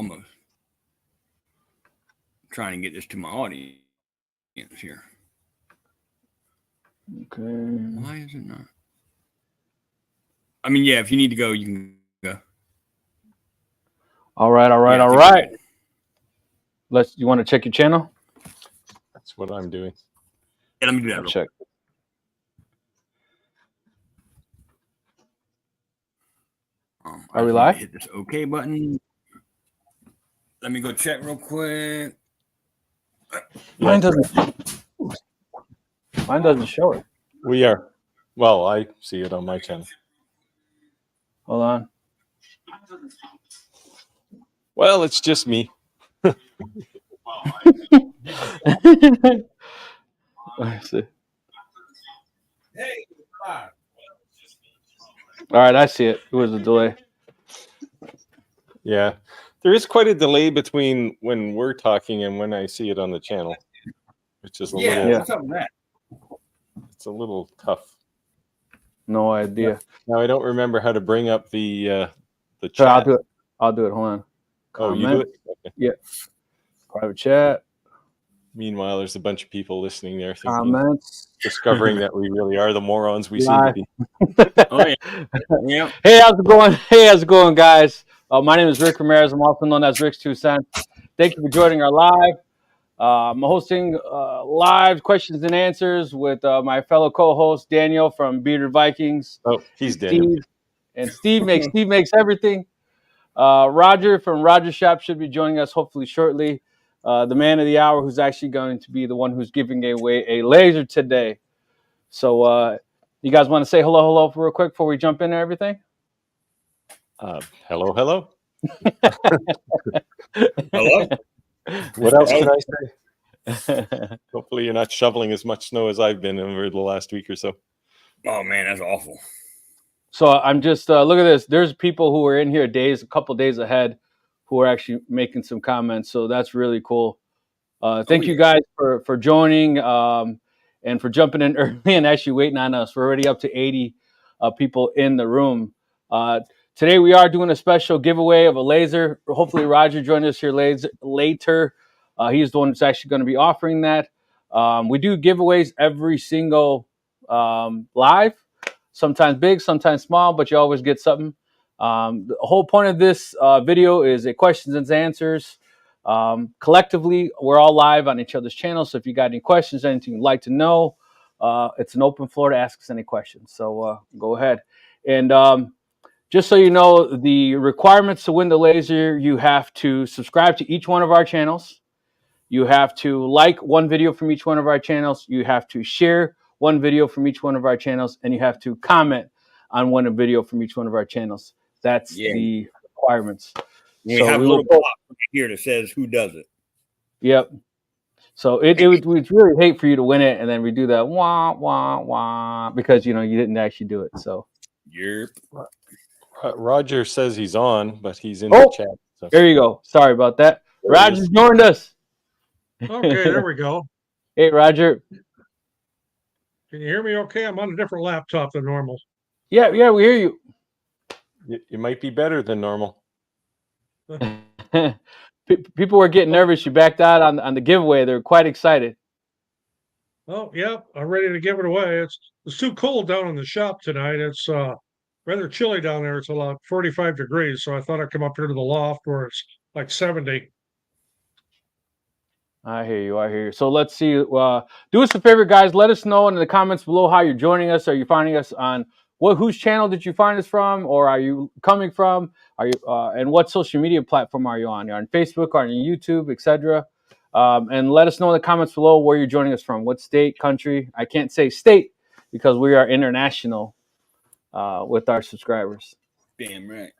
almost trying to get this to my audience here. Okay. Why is it not? I mean, yeah, if you need to go, you can go. All right. You want to check your channel? That's what I'm doing. Yeah, let me do that. Check. Are we live? Hit this OK button. Let me go check real quick. Mine doesn't show it. We are. Well, I see it on my channel. Hold on. Well, it's just me. Let's see. All right, I see it. It was a delay. Yeah. There is quite a delay between when we're talking and when I see it on the channel, which is what's up with that? It's a little tough. No idea. Now I don't remember how to bring up the chat. So I'll do it. Hold on. Oh, you do it? Okay. Yeah. Private chat. Meanwhile, there's a bunch of people listening there, Comments. discovering that we really are the morons we seem to be. Oh yeah. Hey, how's it going, guys? My name is Rick Ramirez. I'm also known as Rick's 2 Cents. Thank you for joining our live. I'm hosting live questions and answers with my fellow co-host Daniel from Bearded Vikings. Oh, he's Daniel. Steve makes everything. Roger from Roger Shop should be joining us hopefully shortly. The man of the hour, who's actually going to be the one who's giving away a laser today. So, you guys want to say hello real quick before we jump into everything? Hello. Hello. What else can I say? Hopefully you're not shoveling as much snow as I've been over the last week or so. Oh man, that's awful. So I'm just look at this. There's people who are in here a couple days ahead, who are actually making some comments. So that's really cool. Thank you guys for joining and for jumping in early and actually waiting on us. We're already up to 80 people in the room. Today we are doing a special giveaway of a laser. Hopefully Roger joined us here later. He's the one that's actually going to be offering that. We do giveaways every single live, sometimes big, sometimes small, but you always get something. The whole point of this video is a questions and answers. Collectively, we're all live on each other's channels. So if you got any questions, anything you'd like to know, it's an open floor to ask us any questions. So go ahead. And just so you know, the requirements to win the laser, you have to subscribe to each one of our channels. You have to like one video from each one of our channels. You have to share one video from each one of our channels. And you have to comment on one video from each one of our channels. That's the requirements. We have a little box here that says who does it. Yep. So we'd really hate for you to win it and then we do that wah wah wah because you didn't actually do it. So yep. Roger says he's on, but he's in the chat. So. There you go. Sorry about that. Roger joined us. Okay, there we go. Hey, Roger. Can you hear me okay? I'm on a different laptop than normal. Yeah, we hear you. You might be better than normal. People were getting nervous. You backed out on the giveaway. They're quite excited. Oh, yeah, I'm ready to give it away. It's too cold down in the shop tonight. It's rather chilly down there. It's about 45 degrees. So I thought I'd come up here to the loft where it's like 70. I hear you. So let's see. Do us a favor, guys. Let us know in the comments below how you're joining us. Are you finding us on whose channel did you find us from, or are you coming from? Are you and what social media platform are you on? You're on Facebook, on YouTube, etc. And let us know in the comments below where you're joining us from. What state, country? I can't say state because we are international with our subscribers. Damn right.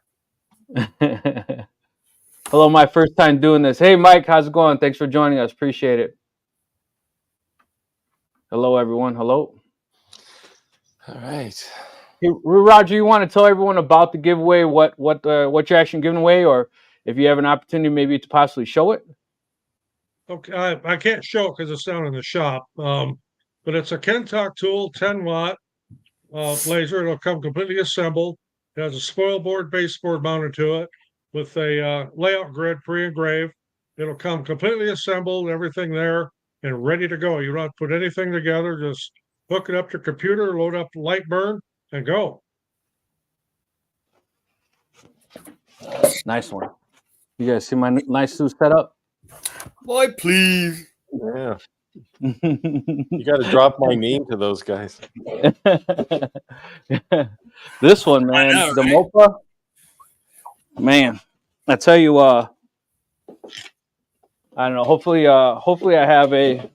Hello, my first time doing this. Hey, Mike, how's it going? Thanks for joining us. Appreciate it. Hello, everyone. Hello. All right. Hey, Roger, you want to tell everyone about the giveaway, what you're actually giving away, or if you have an opportunity maybe to possibly show it? Okay, I can't show it because it's down in the shop, but it's a Kentuck tool, 10-watt laser. It'll come completely assembled. It has a spoil board, baseboard mounted to it. with a layout grid pre-engraved. It'll come completely assembled, everything there, and ready to go. You don't have to put anything together. Just hook it up to your computer, load up LightBurn, and go. Nice one. You guys see my nice new setup? Boy, please. Yeah. You got to drop my name to those guys. This one, man, know, the right? Mopa. Man, I tell you, I don't know. Hopefully I have a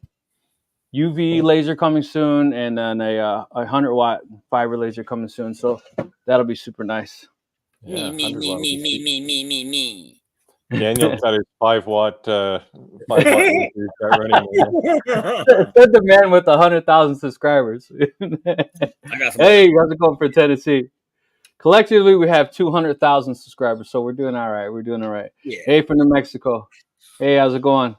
UV laser coming soon, and then a 100-watt fiber laser coming soon. So that'll be super nice. Yeah, Me. Daniel got his 5-watt laser running. Said the man with 100,000 subscribers. I got some. Hey, how's it going for Tennessee? Collectively, we have 200,000 subscribers, so we're doing all right. We're doing all right. Yeah. Hey, from New Mexico. Hey, how's it going?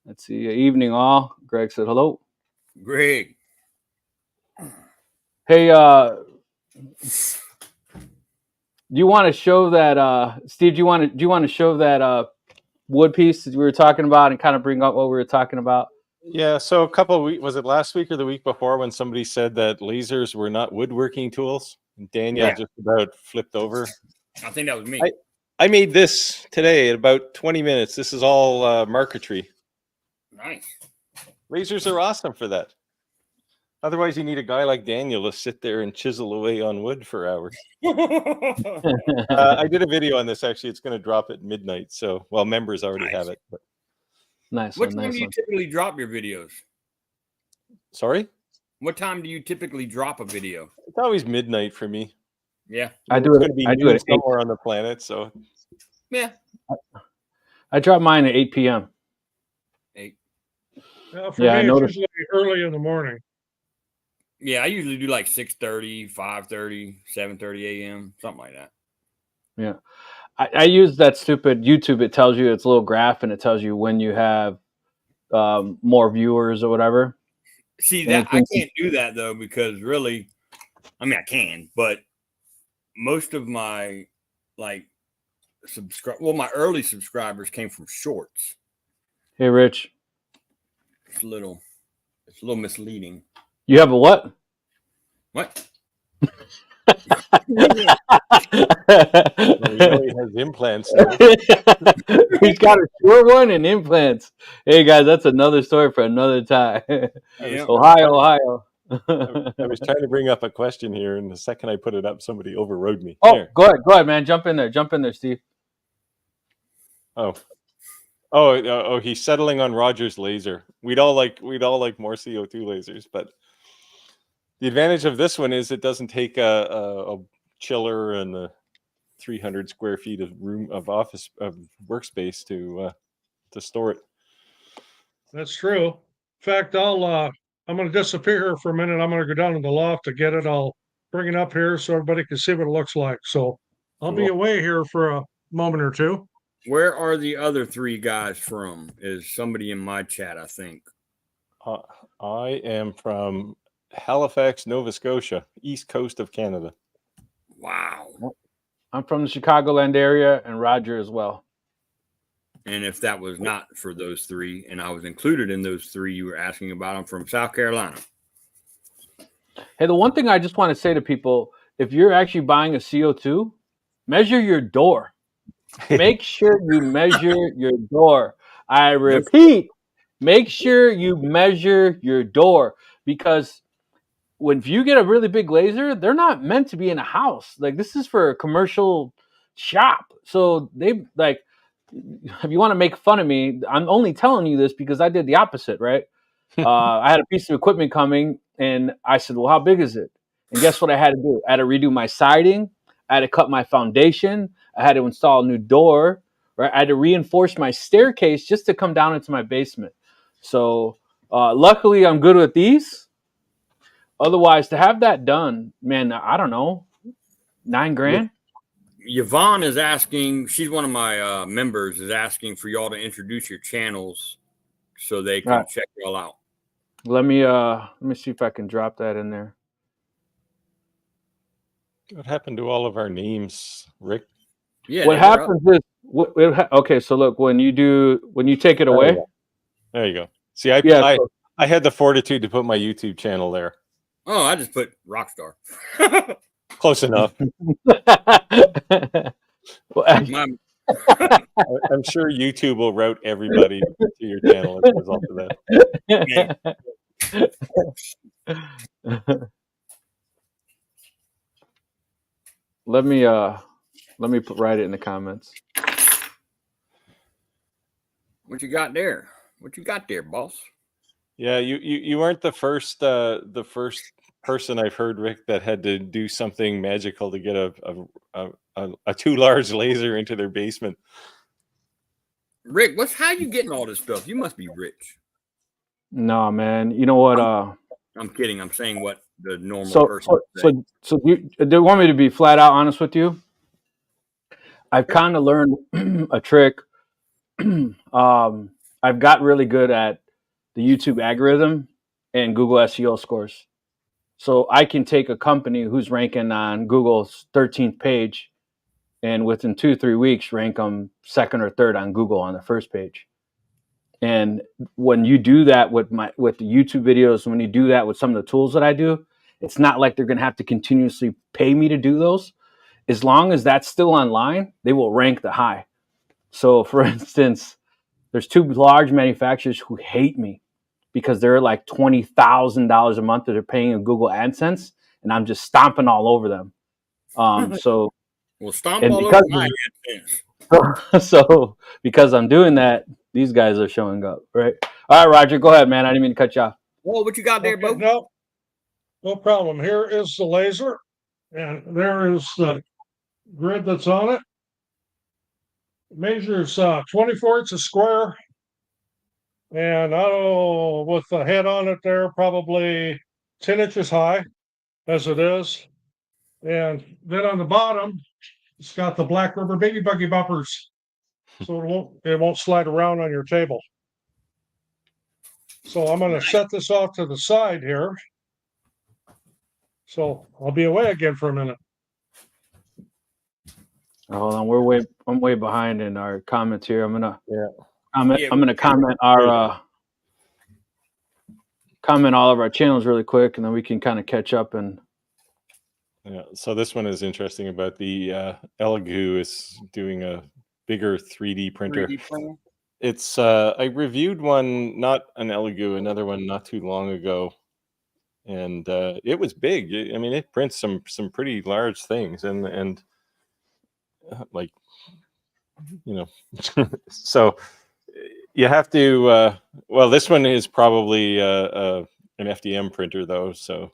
Let's see. Evening, all. Greg said hello. Greg. Hey, do you want to show that, Steve? Do you want to show that wood piece that we were talking about and kind of bring up what we were talking about? Yeah, so a couple of weeks, was it last week or the week before, when somebody said that lasers were not woodworking tools? And Daniel Yeah. just about flipped over. I think that was me. I made this today in about 20 minutes. This is all marquetry. Nice. Lasers are awesome for that. Otherwise, you need a guy like Daniel to sit there and chisel away on wood for hours. I did a video on this, actually. It's going to drop at midnight. So, well, members already have it. But... Nice. What one, time nice do you one. typically drop your videos? Sorry? What time do you typically drop a video? It's always midnight for me. Yeah. I do It's it. going to be I do noon it at 8. somewhere on the planet. So, Yeah. I drop mine at 8 p.m. 8. For Yeah, I me, it's noticed. usually early in the morning. Yeah, I usually do like 6:30, 5:30, 7:30 a.m., something like that. Yeah. I use that stupid YouTube. It tells you, it's a little graph, and it tells you when you have more viewers or whatever. See, And that it I thinks can't do that though, because really, I mean, I can, but most of my my early subscribers came from shorts. Hey, Rich, It's a little misleading. you have a what? What? well, you know he has implants now. He's got a short one and implants. Hey, guys, that's another story for another time. Yeah. Ohio. I was trying to bring up a question here, and the second I put it up, somebody overrode me. Oh, There. go ahead, man. Jump in there, Steve. Oh, he's settling on Roger's laser. We'd all like more CO2 lasers, but the advantage of this one is it doesn't take a chiller and the 300 square feet of office workspace to store it. That's true. In fact, I'm going to disappear here for a minute. I'm going to go down to the loft to get it. I'll bring it up here so everybody can see what it looks like. So I'll be Cool. away here for a moment or two. Where are the other 3 guys from? Is somebody in my chat, I think. I am from Halifax, Nova Scotia, east coast of Canada. Wow. I'm from the Chicagoland area, and Roger as well. And if that was not for those 3, and I was included in those 3 you were asking about, I'm from South Carolina. Hey, the one thing I just want to say to people, if you're actually buying a CO2, measure your door. Make sure you measure your door. I repeat, make sure you measure your door, because if you get a really big laser, they're not meant to be in a house. Like, this is for a commercial shop. So they like, if you want to make fun of me, I'm only telling you this because I did the opposite, right? I had a piece of equipment coming, and I said, well, how big is it? And guess what I had to do? I had to redo my siding. I had to cut my foundation. I had to install a new door. Right? I had to reinforce my staircase just to come down into my basement. So luckily, I'm good with these. Otherwise, to have that done, man, I don't know, $9,000. Yvonne is asking, she's one of my members, is asking for y'all to introduce your channels so they can check y'all out. Let me see if I can drop that in there. What happened to all of our names, Rick? Yeah. What they were up. happens is, okay. So look, when you take it away, There you go. See, I had the fortitude to put my YouTube channel there. Oh, I just put Rockstar. Close enough. Well, My- I'm sure YouTube will route everybody to your channel as a result of that. let me write it in the comments. What you got there? What you got there, boss? Yeah, you weren't the first person I've heard, Rick, that had to do something magical to get a too large laser into their basement. Rick, how you getting all this stuff? You must be rich. No, man. You know what? I'm kidding. I'm saying what the normal person would say. So they want me to be flat out honest with you. I've kind of learned a trick. I've got really good at the YouTube algorithm and Google SEO scores. So I can take a company who's ranking on Google's 13th page and within 2-3 weeks rank them second or third on Google on the first page. And when you do that with the YouTube videos, when you do that with some of the tools that I do, it's not like they're going to have to continuously pay me to do those. As long as that's still online, they will rank the high. So for instance, there's 2 large manufacturers who hate me because they're like $20,000 a month that they're paying in Google AdSense, and I'm just stomping all over them. So well, stomp all over my AdSense. So because I'm doing that, these guys are showing up, right? All right, Roger, go ahead, man. I didn't mean to cut you off. Well, what you got there, Bo? No problem. Here is the laser, and there is the grid that's on it. It measures 24 inches square, and with the head on it there, probably 10 inches high, as it is. And then on the bottom, it's got the black rubber baby buggy bumpers, so it won't slide around on your table. So I'm going to set this off to the side here. So I'll be away again for a minute. Hold on, I'm way behind in our comments here. I'm gonna comment all of our channels really quick, and then we can kind of catch up. And yeah, so this one is interesting about the Elegoo is doing a bigger 3D printer. 3D printer? It's I reviewed one, not an Elegoo, another one not too long ago, and it was big. I mean, it prints some pretty large things, and like, you know, so you have to. Well, this one is probably an FDM printer though, so.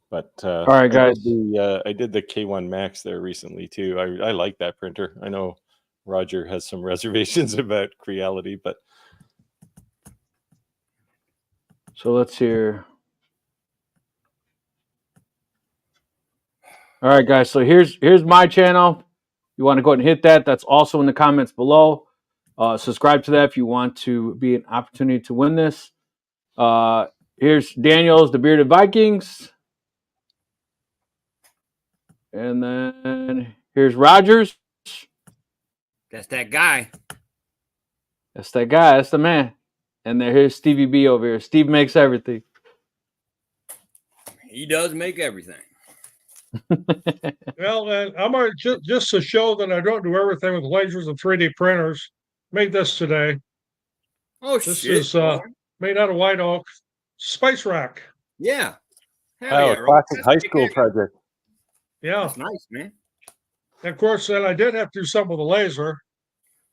But all right, guys, I did the K1 Max there recently too. I like that printer. I know Roger has some reservations about Creality, but so let's hear. All right, guys. So here's my channel. You want to go ahead and hit that. That's also in the comments below. Subscribe to that if you want to be an opportunity to win this. Here's Daniel's The Bearded Vikings. And then here's Rogers. That's that guy. That's that guy. That's the man. And then here's Stevie B over here. Steve makes everything. He does make everything. Well, I'm going to just to show that I don't do everything with lasers and 3D printers. Made this today. Oh, this shit. Is made out of white oak. Spice rack. Yeah. Hell, yeah, classic high school project. Yeah. That's nice, man. And of course, then I did have to do something with a laser.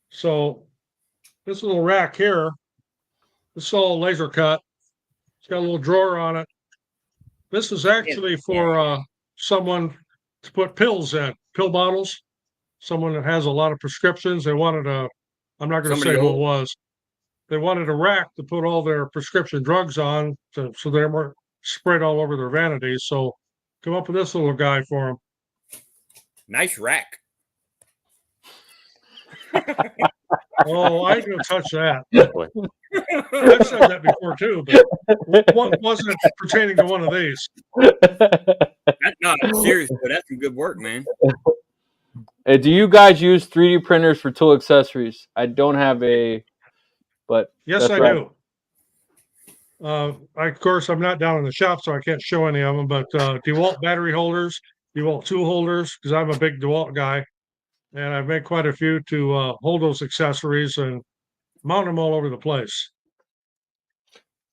So this little rack here, this is all laser cut. It's got a little drawer on it. This is actually for someone to put pills in, pill bottles. Someone that has a lot of prescriptions. They wanted I'm not going to say who it was. They wanted a rack to put all their prescription drugs on so they weren't spread all over their vanities. So come up with this little guy for them. Nice rack. Oh, I ain't going to touch that. I've said that before too, but wasn't pertaining to one of these. No, seriously, that's some good work, man. Do you guys use 3D printers for tool accessories? I don't have a, but Yes, I right. do. Of course, I'm not down in the shop, so I can't show any of them, but DeWalt battery holders, DeWalt tool holders, because I'm a big DeWalt guy. And I've made quite a few to hold those accessories and mount them all over the place.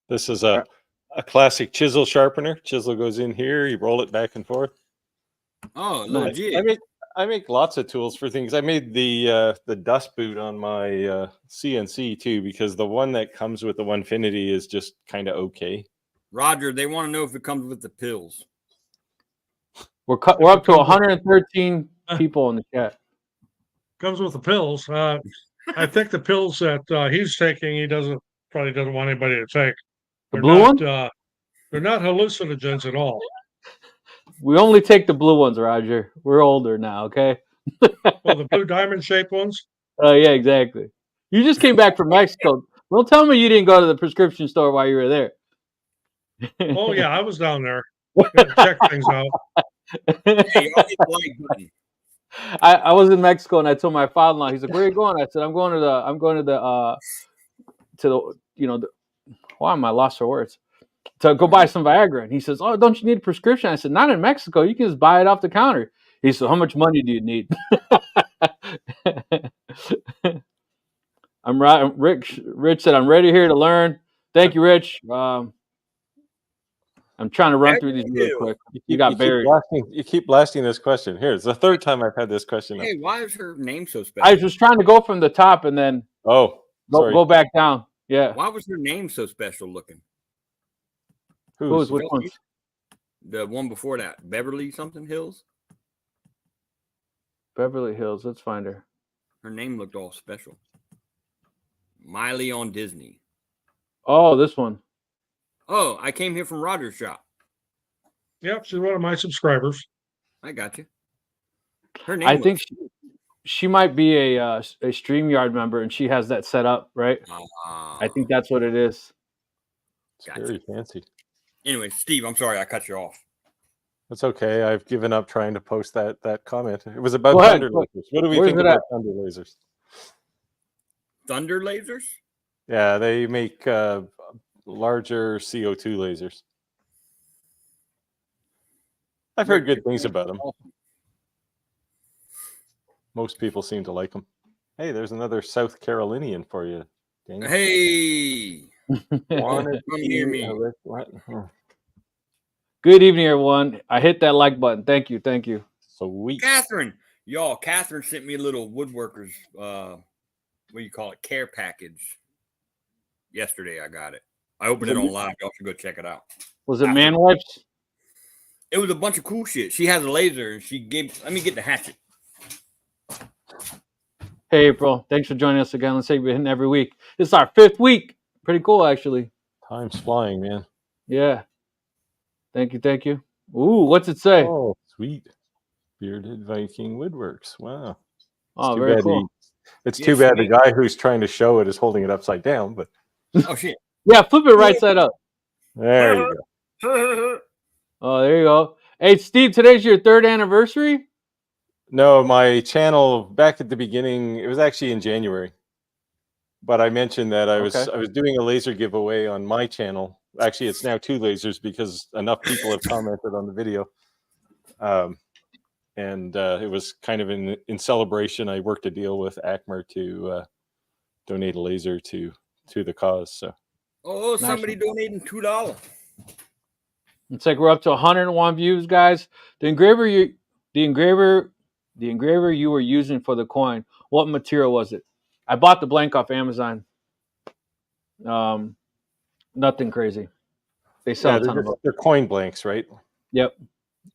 This is a classic chisel sharpener. Chisel goes in here. You roll it back and forth. Oh, Nice. legit. I make lots of tools for things. I made the dust boot on my CNC too, because the one that comes with the Onefinity is just kind of okay. Roger, they want to know if it comes with the pills. We're up to 113 people in the chat. Comes with the pills. I think the pills that he's taking, he probably doesn't want anybody to take. The blue one? They're not hallucinogens at all. We only take the blue ones, Roger. We're older now, okay? Well, the blue diamond shaped ones. Oh, yeah, exactly. You just came back from Mexico. Don't tell me you didn't go to the prescription store while you were there. Oh yeah, I was down there. Check things out. Hey, y'all hit the like button. I was in Mexico and I told my father-in-law, he's like, "Where are you going?" I said, I'm going to the why am I lost for words? To go buy some Viagra. And he says, "Oh, don't you need a prescription?" I said, "Not in Mexico. You can just buy it off the counter." He said, "How much money do you need?" I'm right. Rich said, "I'm ready here to learn." Thank you, Rich. I'm trying to run through these really quick. You got buried. You keep blasting this question. Here, it's the third time I've had this question. Hey, why is her name so special? I was trying to go from the top and then go back down. Yeah. Why was her name so special looking? Which one? The one before that, Beverly something Hills. Beverly Hills. Let's find her. Her name looked all special. Miley on Disney. Oh, this one. Oh, I came here from Roger's shop. Yep, she's one of my subscribers. I got you. Her name. I think she might be a StreamYard member, and she has that set up, right? I think that's what it is. It's very fancy. Anyway, Steve, I'm sorry I cut you off. That's okay. I've given up trying to post that comment. It was about thunder lasers. What do we think about thunder lasers? Thunder lasers? Yeah, they make larger CO2 lasers. I've heard good things about them. Most people seem to like them. Hey, there's another South Carolinian for you, Daniel. Hey. Come near me. Good evening, everyone. I hit that like button. Thank you. Thank you. Sweet. Catherine. Y'all, Catherine sent me a little woodworkers, what do you call it, care package. Yesterday I got it. I opened it on live. Y'all should go check it out. Was it man wipes? It was a bunch of cool shit. She has a laser and let me get the hatchet. Hey, April. Thanks for joining us again. Let's say we're hitting every week. This is our 5th week. Pretty cool, actually. Time's flying, man. Yeah. Thank you. Thank you. Ooh, what's it say? Oh, sweet. Bearded Viking Woodworks. Wow. Oh, very cool. It's too bad the guy who's trying to show it is holding it upside down, but oh shit. Yeah, flip it right side up. There you go. Oh, there you go. Hey, Steve, today's your 3rd anniversary? No, my channel back at the beginning, it was actually in January. But I mentioned that I was doing a laser giveaway on my channel. Actually, it's now 2 lasers because enough people have commented on the video. And it was kind of in celebration. I worked a deal with ACMR to donate a laser to the cause. So, somebody donating $2. It's like we're up to 101 views, guys. The engraver you were using for the coin, what material was it? I bought the blank off Amazon. Nothing crazy. They sell a ton of them. They're coin blanks, right? Yep.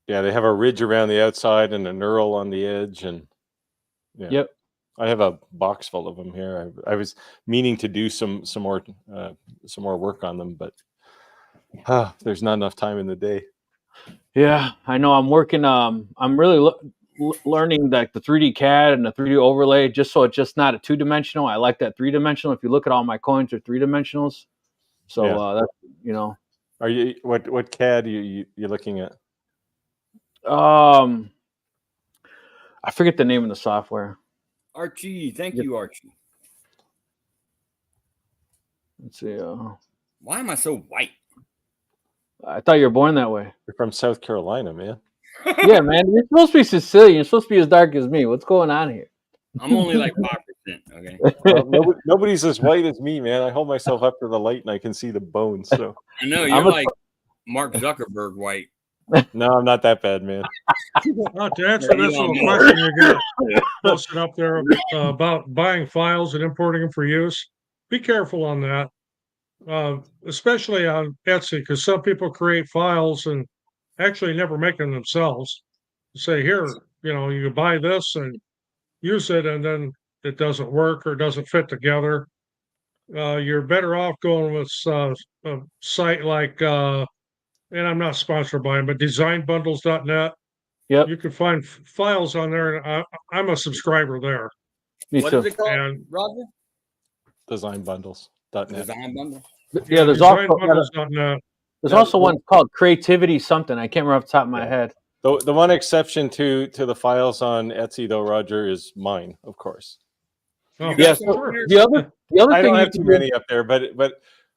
Yeah, they have a ridge around the outside and a knurl on the edge, and yep. I have a box full of them here. I was meaning to do some more work on them, but there's not enough time in the day. Yeah, I know. I'm working. I'm really learning like the 3D CAD and the 3D overlay, just so it's just not a 2-dimensional. I like that 3-dimensional. If you look at all my coins, they're 3-dimensionals. So that's Are you what CAD are you looking at? I forget the name of the software. Archie, thank Yep. you, Archie. Let's see. Why am I so white? I thought you were born that way. You're from South Carolina, man. Yeah, man. You're supposed to be Sicilian. You're supposed to be as dark as me. What's going on here? I'm only like 5%. Okay. Well, nobody's as white as me, man. I hold myself up to the light and I can see the bones. So I know I'm you're a- like Mark Zuckerberg white. no, I'm not that bad, man. To answer this little question you got posted up there about buying files and importing them for use, be careful on that, especially on Etsy, because some people create files and actually never make them themselves. Say, here, you can buy this and use it, and then it doesn't work or doesn't fit together. You're better off going with a site like, and I'm not sponsored by them, but designbundles.net. Yep. You can find files on there, and I'm a subscriber there. Me What too. is it called, And Roger? Designbundles.net. Design bundle. Yeah, there's also designbundles.net. there's also one called Creativity something. I can't remember off the top of my head. The one exception to the files on Etsy, though, Roger, is mine, of course. Oh, Yeah. some So here? the other I thing don't you have can too do- many up there, but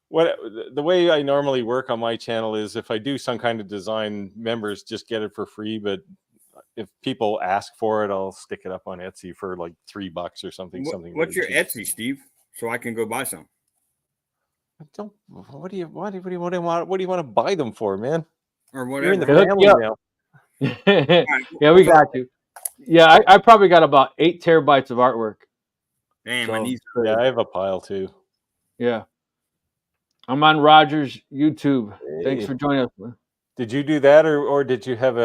what the way I normally work on my channel is if I do some kind of design, members just get it for free. But if people ask for it, I'll stick it up on Etsy for like $3 or something. What's your really cheap. Etsy, Steve? So I can go buy some. What do you want to buy them for, man? Or You're in the whatever. family Yeah. now. Yeah, we got you. Yeah, I probably got about 8 terabytes of artwork. Damn, So, my knees. Yeah, I have a pile too. yeah. I'm on Roger's YouTube. Thanks Hey. for joining us. Man. Did you do that, or did you have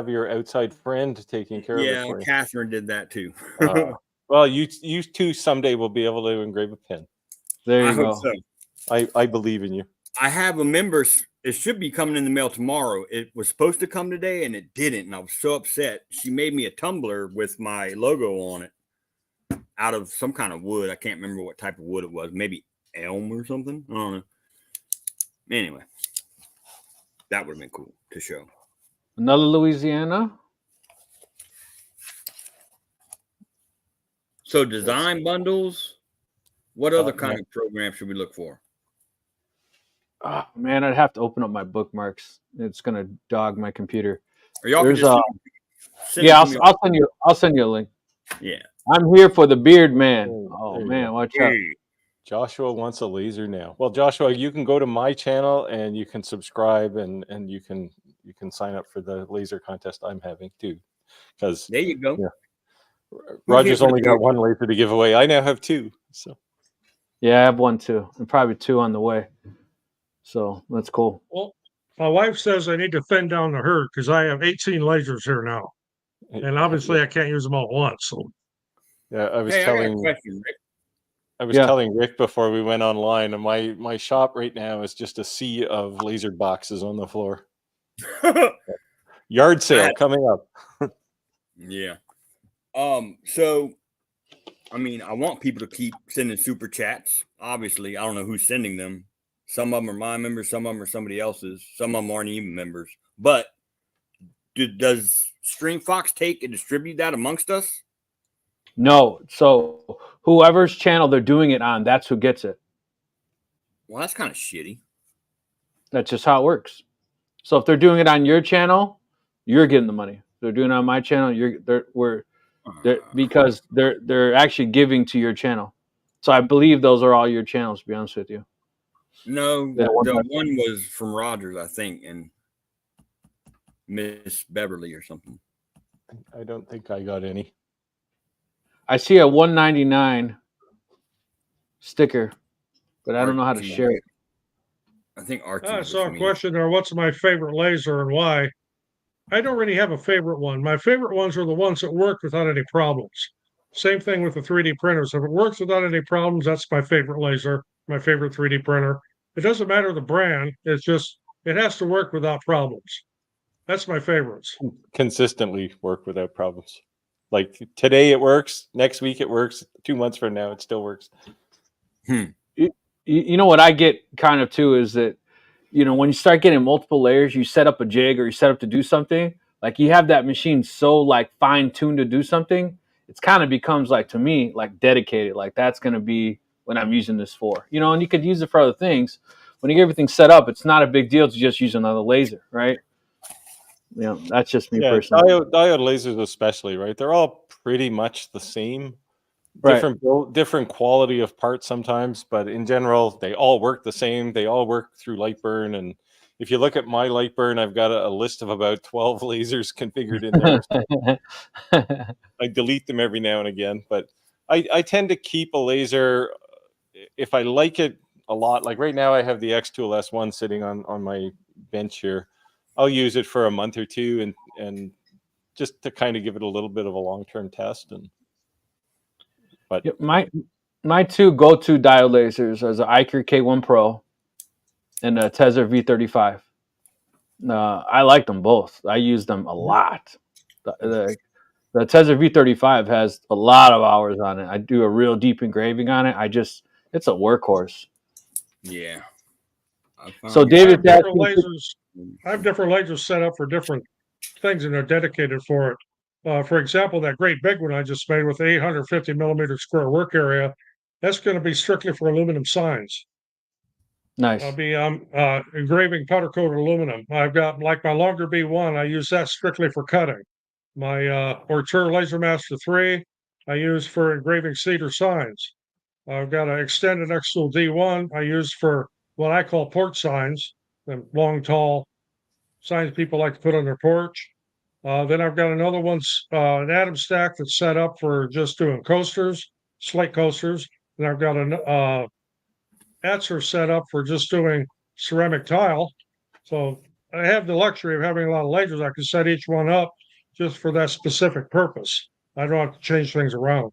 your outside friend taking care of it Yeah, for you? Catherine did that too. Well, you two someday will be able to engrave a pen. There I you go. hope so. I believe in you. I have a member. It should be coming in the mail tomorrow. It was supposed to come today and it didn't. And I was so upset. She made me a tumbler with my logo on it out of some kind of wood. I can't remember what type of wood it was. Maybe elm or something. I don't know. Anyway, that would have been cool to show. Another Louisiana. So design bundles. What other kind of program should we look for? Oh, man, I'd have to open up my bookmarks. It's gonna dog my computer. Or y'all can There's just yeah, I'll send you a link. Yeah. I'm here for the beard man. Oh there you man, go. watch out. Joshua wants a laser now. Well, Joshua, you can go to my channel and you can subscribe and you can sign up for the laser contest I'm having too. Because There you go. Yeah. Roger's only got one laser to give away. I now have 2. So Yeah, I have one too, and probably 2 on the way. So that's cool. Well, my wife says I need to thin down the herd because I have 18 lasers here now, and obviously I can't use them all at once. So yeah, I was Hey, I got a telling question, Rick. telling Rick before we went online, and my shop right now is just a sea of laser boxes on the floor. Yard sale coming up. Yeah. So I mean, I want people to keep sending super chats. Obviously, I don't know who's sending them. Some of them are my members, some of them are somebody else's, some of them aren't even members. But does StreamFox take and distribute that amongst us? No, so whoever's channel they're doing it on, that's who gets it. Well, that's kind of shitty. That's just how it works. So if they're doing it on your channel, you're getting the money. If they're doing it on my channel, because they're actually giving to your channel. So I believe those are all your channels, to be honest with you. No, Yeah, the one was from Rogers, I think, and Miss Beverly or something. I don't think I got any. I see a $1.99 sticker, but I don't know how to Archie. share it. I think Archie. I was saw a me. question there. What's my favorite laser and why? I don't really have a favorite one. My favorite ones are the ones that work without any problems. Same thing with the 3D printers. If it works without any problems, that's my favorite laser, my favorite 3D printer. It doesn't matter the brand. It's just, it has to work without problems. That's my favorites. Consistently work without problems. Like today it works, next week it works, 2 months from now it still works. You know what I get kind of too is that, when you start getting multiple layers, you set up a jig or you set up to do something, Like you have that machine so like fine tuned to do something, it's kind of becomes like to me like dedicated. Like that's gonna be what I'm using this for, you know. And you could use it for other things. When you get everything set up, it's not a big deal to just use another laser, right? You know, that's just me Yeah, personally. diode lasers especially, right? They're all pretty much the same. Right. Different quality of parts sometimes, but in general, they all work the same. They all work through LightBurn. And if you look at my LightBurn, I've got a list of about 12 lasers configured in there. So I delete them every now and again, but I tend to keep a laser if I like it a lot. Like right now, I have the X-Tool S1 sitting on my bench here. I'll use it for a month or two and just to kind of give it a little bit of a long-term test. But yeah, my two go-to diode lasers are the Iker K1 Pro and the Tezzer V35. I like them both. I use them a lot. The Tezzer V35 has a lot of hours on it. I do a real deep engraving on it. It's a workhorse. Yeah. So I David, have different lasers. I have different lasers set up for different things, and they're dedicated for it. For example, that great big one I just made with 850 millimeter square work area, that's going to be strictly for aluminum signs. nice. I'll be engraving powder coated aluminum. I've got like my longer B1. I use that strictly for cutting. My Ortur Laser Master 3 I use for engraving cedar signs. I've got an extended X-Tool D1 I use for what I call porch signs, the long, tall signs people like to put on their porch. Then I've got another one's an atom stack that's set up for just doing coasters, slate coasters. And I've got an Etzer set up for just doing ceramic tile. So I have the luxury of having a lot of lasers. I can set each one up just for that specific purpose. I don't have to change things around.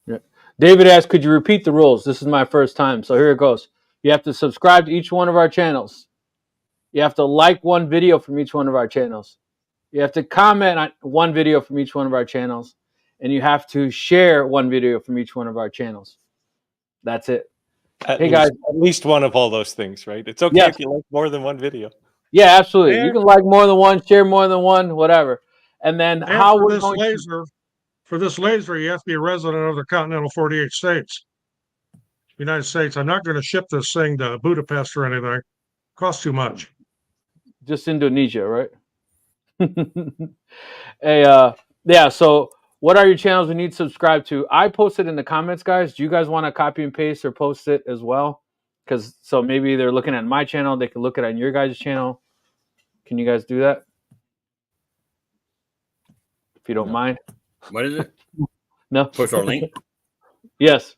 Yeah. David asked, could you repeat the rules? This is my first time, so here it goes. You have to subscribe to each one of our channels. You have to like one video from each one of our channels. You have to comment on one video from each one of our channels. And you have to share one video from each one of our channels. That's it. at least one of all those things, right? It's okay if you like more than one video. Yeah, absolutely. You can like more than one, share more than one, whatever. And then how for this laser, you have to be a resident of the continental 48 states. United States. I'm not going to ship this thing to Budapest or anything. It costs too much. Just Indonesia, right? Hey, yeah. So, what are your channels we need to subscribe to? I posted in the comments, guys. Do you guys want to copy and paste or post it as well? Because so maybe they're looking at my channel, they can look at it on your guys' channel. Can you guys do that? If you don't mind. What is it? No. Post our link. Yes.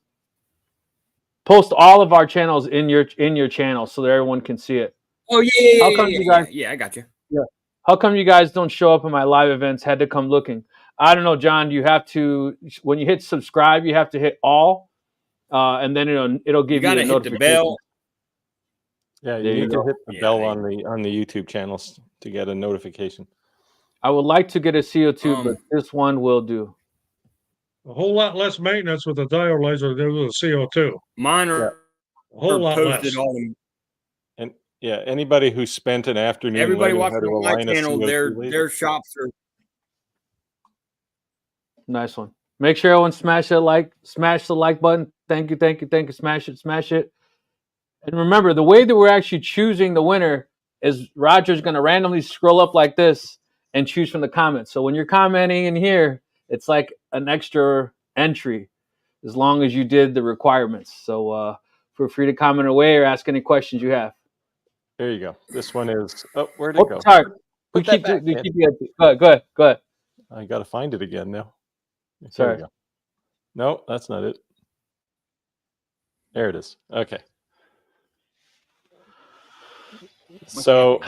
Post all of our channels in your channel so that everyone can see it. Oh yeah. How come you guys? Yeah, I got you. Yeah. How come you guys don't show up in my live events? Had to come looking. I don't know, John. You have to, when you hit subscribe, you have to hit all, and then it'll give you a hit notification. the bell. Yeah, you need to hit the bell on the YouTube channels to get a notification. I would like to get a CO2, but this one will do. A whole lot less maintenance with a diode laser than with a CO2. Mine are a whole lot less. And yeah, anybody who spent an afternoon, everybody watching on my channel, their shops are nice one. Make sure everyone smash the like button. Thank you. Smash it. And remember, the way that we're actually choosing the winner is Roger's going to randomly scroll up like this and choose from the comments. So when you're commenting in here, it's like an extra entry as long as you did the requirements. So feel free to comment away or ask any questions you have. There you go. This one is, where'd it go? Sorry. We keep go ahead. I got to find it again now. Sorry. No, that's not it. There it is. Okay. So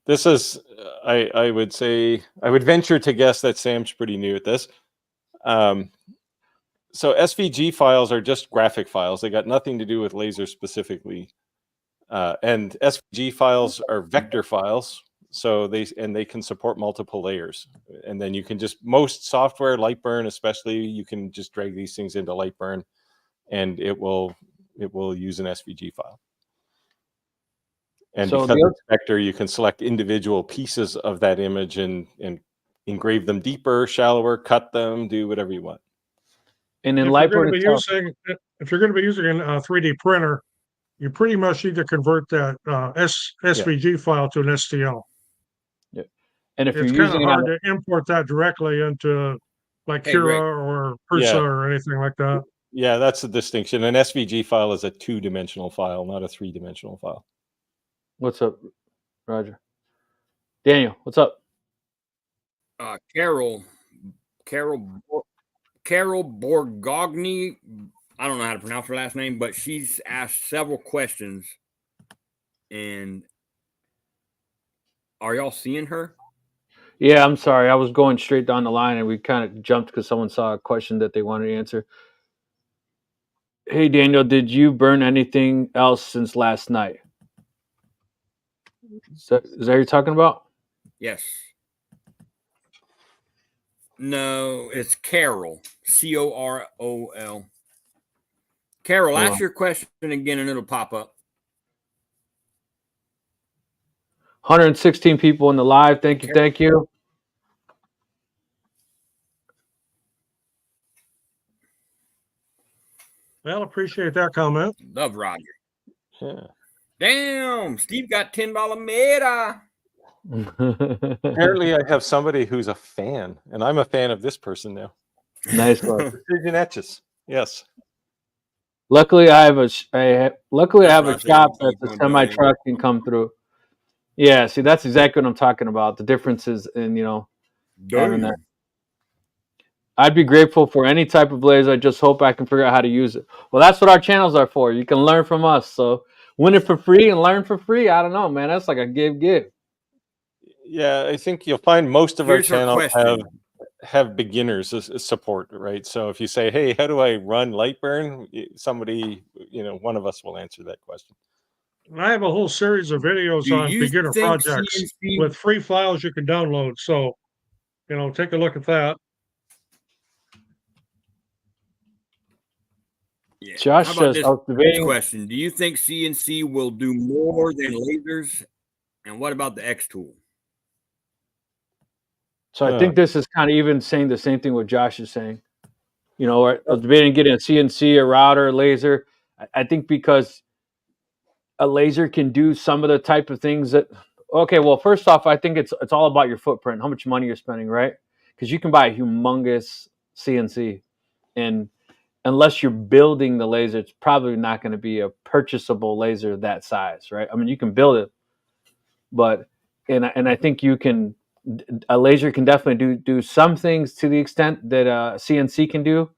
this is, I would say, I would venture to guess that Sam's pretty new at this. So SVG files are just graphic files. They got nothing to do with laser specifically. And SVG files are vector files. So they can support multiple layers. And then you can just, most software, LightBurn especially, you can just drag these things into LightBurn and it will use an SVG file. And So because it's vector, you can select individual pieces of that image and engrave them deeper, shallower, cut them, do whatever you want. And in If you're going LightBurn to be itself, using a 3D printer, you pretty much need to convert that SVG file to an STL. yeah. And if It's you're kind of using it on hard to import that directly into like Hey, Cura Greg. or Prusa or anything like that. Yeah, that's the distinction. An SVG file is a 2-dimensional file, not a 3-dimensional file. what's up, Roger? Daniel, what's up? Carol Borgogni. I don't know how to pronounce her last name, but she's asked several questions. And are y'all seeing her? Yeah, I'm sorry. I was going straight down the line and we kind of jumped because someone saw a question that they wanted to answer. Hey, Daniel, did you burn anything else since last night? Is that what you're talking about? Yes. No, it's Carol. Corol. Carol, Hold ask on. your question again and it'll pop up. 116 people in the live. Thank you. Thank you. Well, appreciate that comment. Love Roger. Yeah. Damn, Steve got $10 meta. Apparently, I have somebody who's a fan, and I'm a fan of this person now. Nice one. Precision etches. Yes. Luckily, I have a what I said, shop Steve, that's a don't semi donate. truck can come through. Yeah, see, that's exactly what I'm talking about. The differences in having that. I'd be grateful for any type of laser. I just hope I can figure out how to use it. Well, that's what our channels are for. You can learn from us. So win it for free and learn for free. I don't know, man. That's like a give. Yeah, I think you'll find most of Here's our her channels question. have beginners as support, right? So if you say, "Hey, how do I run LightBurn?" Somebody, one of us will answer that question. And I have a whole series of videos Do on you beginner think projects CNC with free files you can download. So, take a look at that. Yeah. Josh How about says, this question? Do you think CNC will do more than lasers? And what about the X tool? So I think this is kind of even saying the same thing what Josh is saying. I was debating getting a CNC, a router, a laser. I think because a laser can do some of the type of things that. Okay, well, first off, I think it's all about your footprint, how much money you're spending, right? Because you can buy a humongous CNC, and unless you're building the laser, it's probably not going to be a purchasable laser that size, right? I mean, you can build it, but and I think a laser can definitely do some things to the extent that a CNC can do,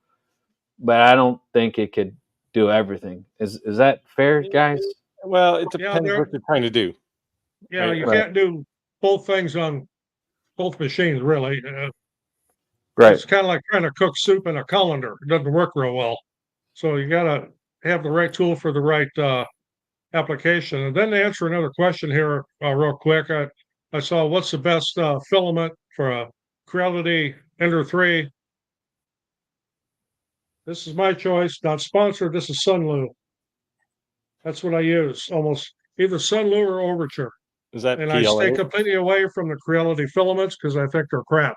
but I don't think it could do everything. Is that fair, guys? Well, it depends what you're trying to do. Yeah, right? you can't do both things on both machines, really. Right. It's kind of like trying to cook soup in a colander. It doesn't work real well. So you got to have the right tool for the right application. And then to answer another question here real quick, I saw what's the best filament for a Creality Ender 3. This is my choice, not sponsored. This is Sunlu. That's what I use, almost either Sunlu or Overture. Is that And PLA? I stay completely away from the Creality filaments because I think they're crap.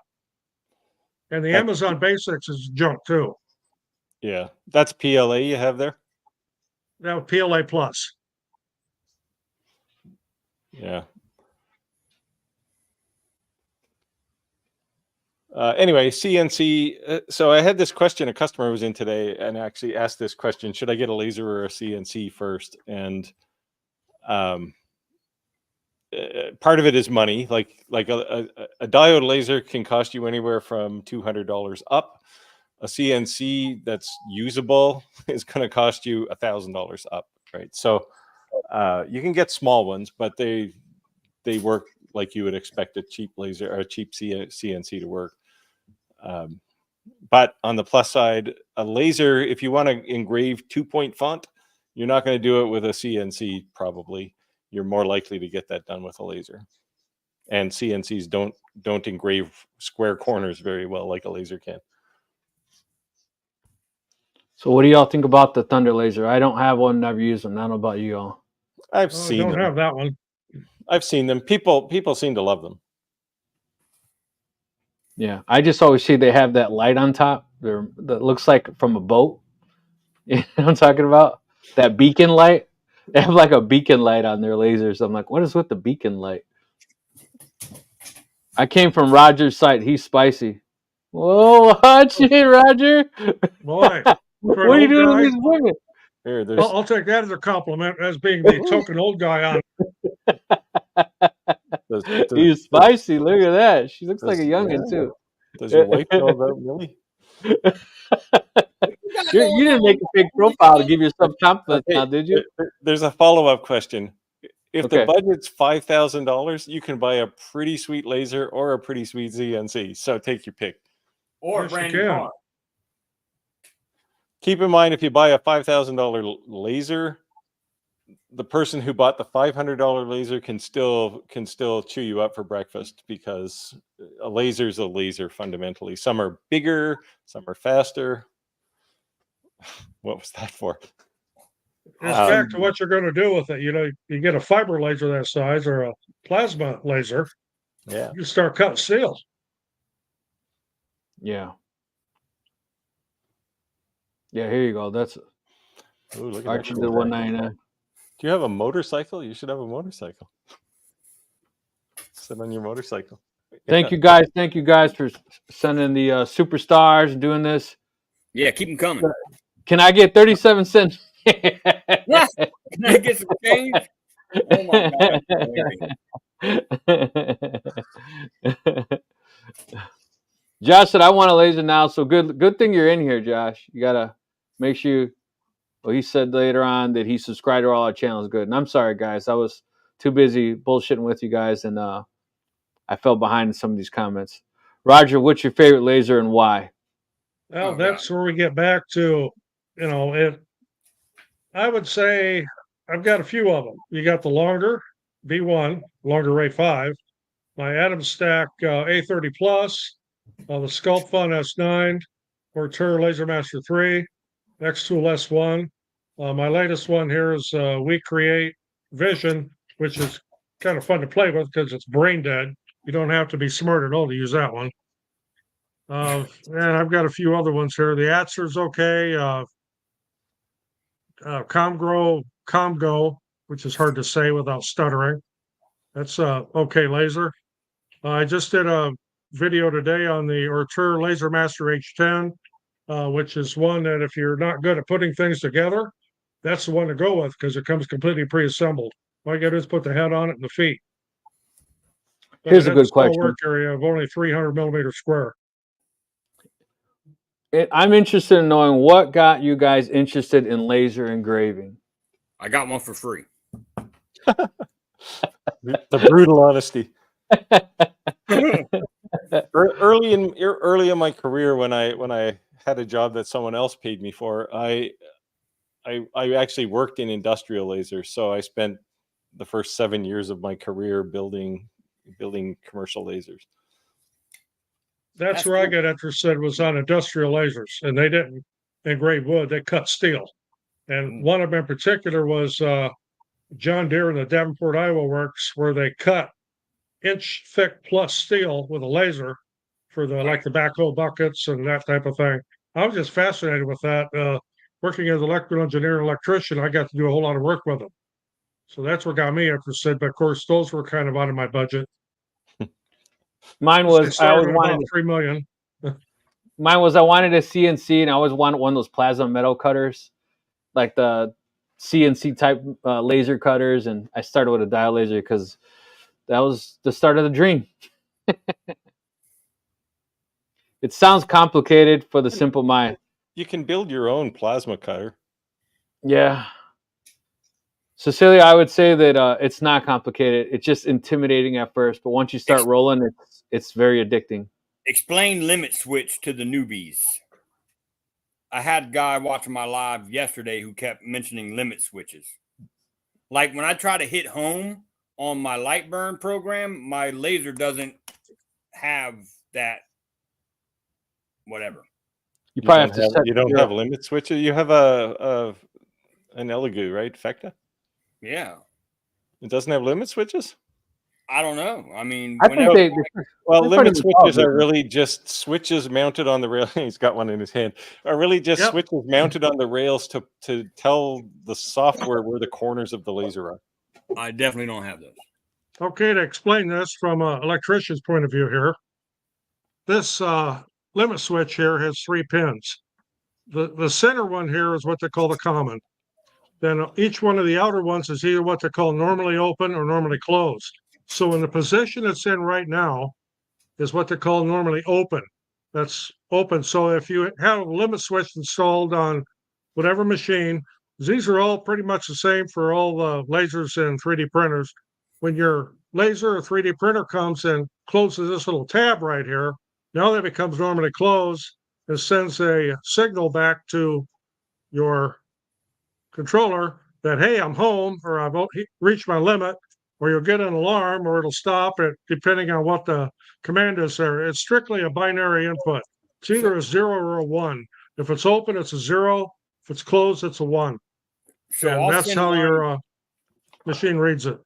And the Amazon Basics is junk too. Yeah, that's PLA you have there? That was PLA Plus. Yeah. Anyway, CNC. So I had this question. A customer was in today and actually asked this question: should I get a laser or a CNC first? And part of it is money. Like a diode laser can cost you anywhere from $200 up. A CNC that's usable is going to cost you $1,000 up, right? So you can get small ones, but they work like you would expect a cheap laser or a cheap CNC to work. But on the plus side, a laser, if you want to engrave 2-point font, you're not going to do it with a CNC. Probably you're more likely to get that done with a laser. And CNCs don't engrave square corners very well like a laser can. So what do y'all think about the Thunder laser? I don't have one, never used them. I don't know about you all. I've seen don't them. have that one. I've seen them. People seem to love them. Yeah, I just always see they have that light on top that looks like from a boat. You know what I'm talking about? That beacon light. They have like a beacon light on their lasers. I'm like, what is with the beacon light? I came from Roger's site. He's spicy. Whoa, watch it, Roger. Boy, for What an are you old doing with guy, these women? Here, there's I'll take that as a compliment as being the token old guy on. does, He's spicy. Look at that. She looks like a youngin' yeah. too. Does your wife know about Millie? You didn't make a fake profile to give yourself confidence now, did you? There's a follow-up question. If the Okay. budget's $5,000, you can buy a pretty sweet laser or a pretty sweet ZNC. So take your pick. Or a Yes, you brand new can. car. Keep in mind, if you buy a $5,000 laser, the person who bought the $500 laser can still chew you up for breakfast, because a laser is a laser fundamentally. Some are bigger, some are faster. What was that for? It's back to what you're going to do with it. You get a fiber laser that size or a plasma laser. Yeah. You start cutting steel. Yeah. Yeah, here you go. That's Ooh, look at Archie that. the 199. Do you have a motorcycle? You should have a motorcycle. Sit on your motorcycle. Thank you guys. Thank you guys for sending the superstars and doing this. Yeah, keep them coming. Can I get 37 cents? Can I get some change? Oh my God. Josh said, I want a laser now. So good thing you're in here, Josh. You gotta make sure well, he said later on that he subscribed to all our channels. Good. And I'm sorry, guys. I was too busy bullshitting with you guys, and I fell behind in some of these comments. Roger, what's your favorite laser and why? Well, that's where we get back to, I would say I've got a few of them. You got the longer B1, longer Ray 5, my Atom Stack A30 Plus, the Sculpt Fun S9, Ortur Laser Master 3, X-Tool S1. My latest one here is We Create Vision, which is kind of fun to play with because it's brain dead. You don't have to be smart at all to use that one. And I've got a few other ones here. The Atzer's okay. Comgo, which is hard to say without stuttering. That's okay laser. I just did a video today on the Ortur Laser Master H10, which is one that if you're not good at putting things together, that's the one to go with because it comes completely pre-assembled. All you got to do is put the head on it and the feet. But Here's a good question. Work area of only 300 millimeters square. I'm interested in knowing what got you guys interested in laser engraving. I got one for free. The brutal honesty. Early in my career, when I had a job that someone else paid me for, I actually worked in industrial lasers. So I spent the first 7 years of my career building commercial lasers. That's where I got interested, was on industrial lasers, and they didn't engrave wood; they cut steel. And one of them in particular was John Deere in the Davenport, Iowa works, where they cut inch thick plus steel with a laser for the backhoe buckets and that type of thing. I was just fascinated with that. Working as an electrical engineer and electrician, I got to do a whole lot of work with them. So that's what got me interested. But of course, those were kind of out of my budget. Mine was I always wanted $3 million. Mine was I wanted a CNC, and I always wanted one of those plasma metal cutters, like the CNC type laser cutters. And I started with a dial laser because that was the start of the dream. It sounds complicated for the simple mind. You can build your own plasma cutter. Yeah. Cecilia, I would say that it's not complicated. It's just intimidating at first, but once you start rolling, it's very addicting. Explain limit switch to the newbies. I had a guy watching my live yesterday who kept mentioning limit switches. Like when I try to hit home on my LightBurn program, my laser doesn't have that whatever. You probably have to set you don't have limit switches. You have an Elegoo, right? Fecta? Yeah. It doesn't have limit switches? I don't know. I mean, I think whenever they Well, They're limit pretty much all switches are different. really just switches mounted on the rail. He's got one in his hand. Are really just Yep. switches mounted on the rails to tell the software where the corners of the laser are. I definitely don't have those. Okay, to explain this from an electrician's point of view here, this limit switch here has 3 pins. The center one here is what they call the common. Then each one of the outer ones is either what they call normally open or normally closed. So in the position it's in right now is what they call normally open. That's open. So if you have a limit switch installed on whatever machine, these are all pretty much the same for all the lasers and 3D printers. When your laser or 3D printer comes and closes this little tab right here, now that becomes normally closed and sends a signal back to your controller that, hey, I'm home, or I've reached my limit, or you'll get an alarm, or it'll stop it depending on what the command is there. It's strictly a binary input. It's either a 0 or a 1. If it's open, it's a 0. If it's closed, it's a 1. So And I'll that's send how mine- your machine reads it.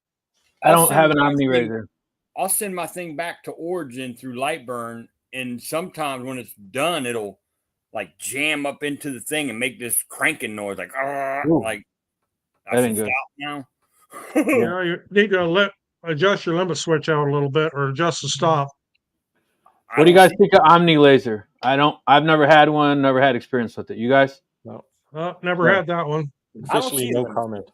I I'll don't send have an my Omni thing- Razor. I'll send my thing back to Origin through LightBurn, and sometimes when it's done, it'll like jam up into the thing and make this cranking noise, like Ooh. like That I should ain't good. stop now. You know, you need to adjust your limit switch out a little bit, or adjust the stop. I What do you don't guys think of Omni Laser? I've never had one, never had experience with it. You guys? No, Never No. had that one. I don't officially see no them. comment.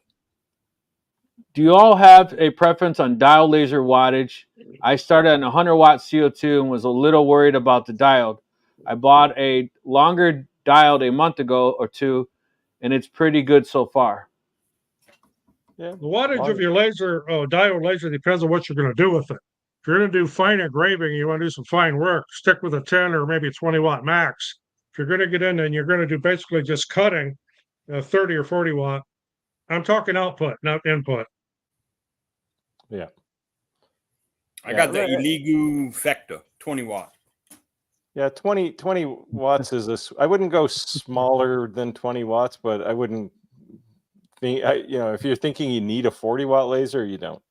Do you all have a preference on diode laser wattage? I started at 100 watt CO2 and was a little worried about the diode. I bought a longer diode a month ago or two, and it's pretty good so far. Yeah, The wattage of your laser, diode laser, depends on what you're going to do with it. If you're going to do fine engraving, you want to do some fine work, stick with a 10 or maybe a 20 watt max. If you're going to get in and you're going to do basically just cutting, 30 or 40 watt, I'm talking output, not input. yeah. I got the right. Illegal Fecta 20 watt. Yeah, 20 watts is I wouldn't go smaller than 20 watts, but I wouldn't think, if you're thinking you need a 40 watt laser, you don't.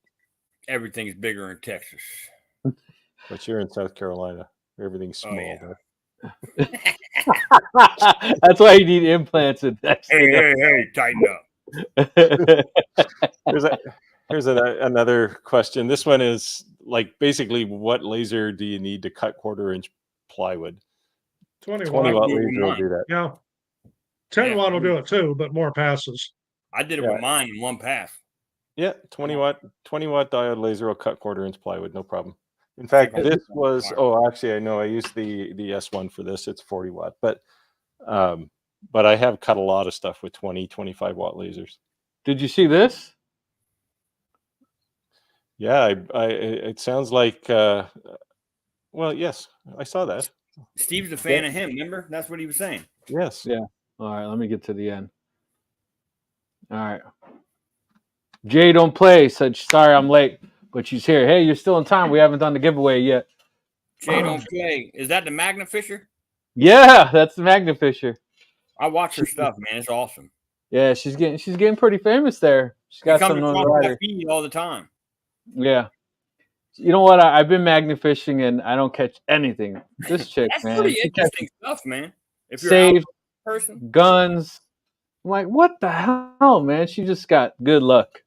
Everything's bigger in Texas. But you're in South Carolina. Everything's small. yeah. There. That's why you need implants and that. Hey, tighten up. Here's another question. This one is like basically, what laser do you need to cut 1/4 inch plywood? 20 20 watt. watt laser will do that. Yeah. 10 Yeah. watt will do it too, but more passes. I did it Yeah. with mine in one pass. Yeah, 20 watt diode laser will cut 1/4 inch plywood, no problem. In fact, Like, this was actually I know I used the S1 for this. It's 40 watt, but I have cut a lot of stuff with 25 watt lasers. Did you see this? Yeah, it sounds like well, yes, I saw that. Steve's a fan of him, remember? That's what he was saying. Yes. Yeah. All right, let me get to the end. All right. Jay don't play said, sorry I'm late, but she's here. Hey, you're still in time. We haven't done the giveaway yet. Jay don't play. Is that the Magnafisher? Yeah, that's the Magnafisher. I watch her stuff, man. It's awesome. Yeah, she's getting pretty famous there. She's She got comes some across my notoriety. feed all the time. Yeah. You know what? I've been Magnafishing and I don't catch anything. This chick, That's man. pretty She interesting stuff, man. If you're saved a person, guns. I'm like, what the hell, man? She just got good luck.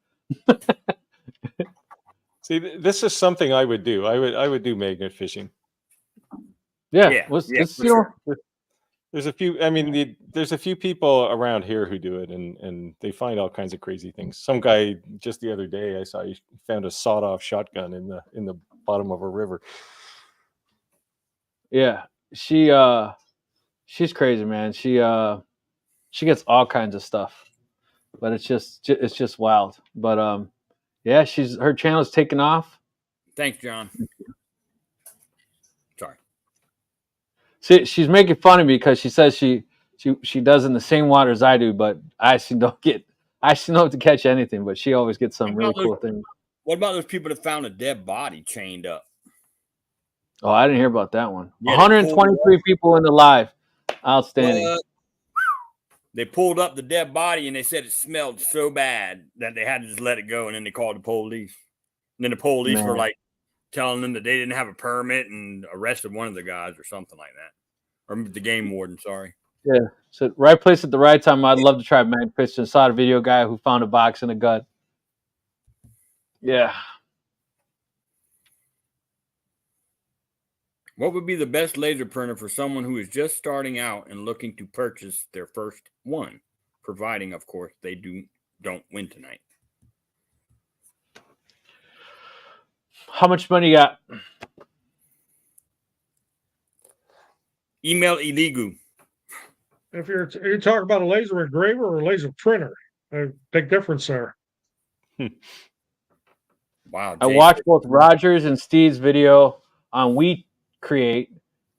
See, this is something I would do. I would do magnet fishing. Yeah. Yeah, It's, yeah, it's, for you know, sure. There's a few. I mean, there's a few people around here who do it, and they find all kinds of crazy things. Some guy just the other day I saw he found a sawed-off shotgun in the bottom of a river. yeah. She's crazy, man. She gets all kinds of stuff, but it's just wild. But yeah, her channel's taken off. Thanks, John. Sorry. See, she's making fun of me because she says she does in the same water as I do, but I actually don't have to catch anything, but she always gets some really cool things. What about those people that found a dead body chained up? Oh, I didn't hear about that one. Yeah, 123 people in the live. Outstanding. What? They pulled up the dead body and they said it smelled so bad that they had to just let it go, and then they called the police. And then the police were like telling them that they didn't have a permit and arrested one of the guys or something like that, or the game warden. Sorry. Yeah. So right place at the right time. I'd love to try mag piston. Saw the video guy who found a box in a gun. Yeah. What would be the best laser printer for someone who is just starting out and looking to purchase their first one, providing, of course, they don't win tonight? How much money you got? Email illegal. If you're talking about a laser engraver or a laser printer, a big difference there. Wow. I watched both Rogers and Steve's video on We Create,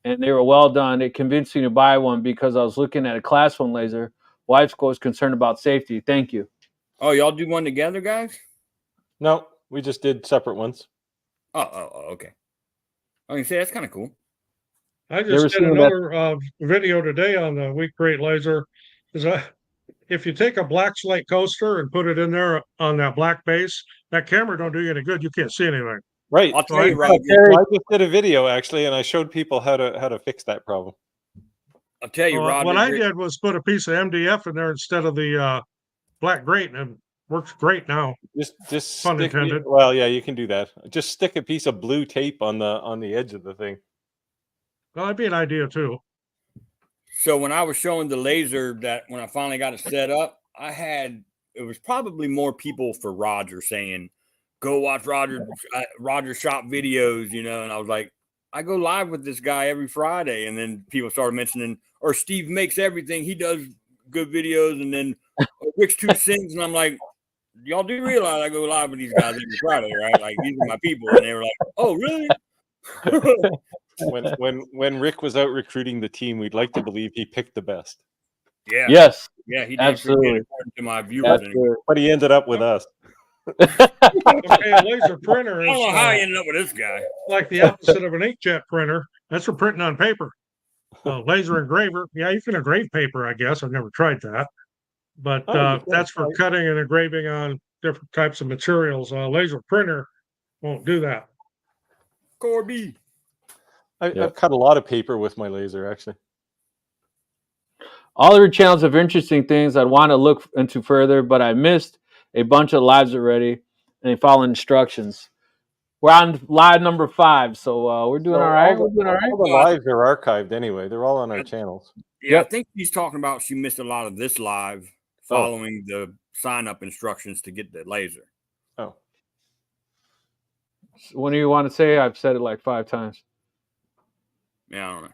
and they were well done. It convinced me to buy one because I was looking at a Class 1 laser. Wife was concerned about safety. Thank you. Oh, y'all do one together, guys? No, we just did separate ones. Oh, okay. I can say that's kind of cool. I just did another video today on the We Create laser. If you take a black slate coaster and put it in there on that black base, that camera don't do you any good. You can't see anything. Right. I'll tell you, Roger. I just did a video actually, and I showed people how to fix that problem. I'll tell you, Roger. What I did was put a piece of MDF in there instead of the black grate, and it works great now. Just Pun intended. Well, yeah, you can do that. Just stick a piece of blue tape on the edge of the thing. Well, that'd be an idea too. So when I was showing the laser, that when I finally got it set up, it was probably more people for Roger saying, go watch Roger shop videos, and I was like, I go live with this guy every Friday. And then people started mentioning, or Steve makes everything. He does good videos. And then Rick's 2 cents. And I'm like, y'all do realize I go live with these guys every Friday, right? Like, these are my people. And they were like, oh, really? When Rick was out recruiting the team, we'd like to believe he picked the best. Yeah. Yes. Yeah, he did. Absolutely. According to my viewers. But he ended up with us. Okay, a laser printer I is don't know how he ended up with this guy. like the opposite of an inkjet printer. That's for printing on paper. Laser engraver, yeah, you can engrave paper, I guess. I've never tried that. But that's for cutting and engraving on different types of materials. Laser printer won't do that. Corby. I've cut a lot of paper with my laser, actually. All of your channels have interesting things I'd want to look into further, but I missed a bunch of lives already, and they follow instructions. We're on live number 5, so we're doing all right. We're doing all right. All the lives are archived anyway. They're all on our channels. Yeah, I think she's talking about she missed a lot of this live following the sign-up instructions to get the laser. Oh. What do you want to say? I've said it like 5 times. Yeah, I don't know.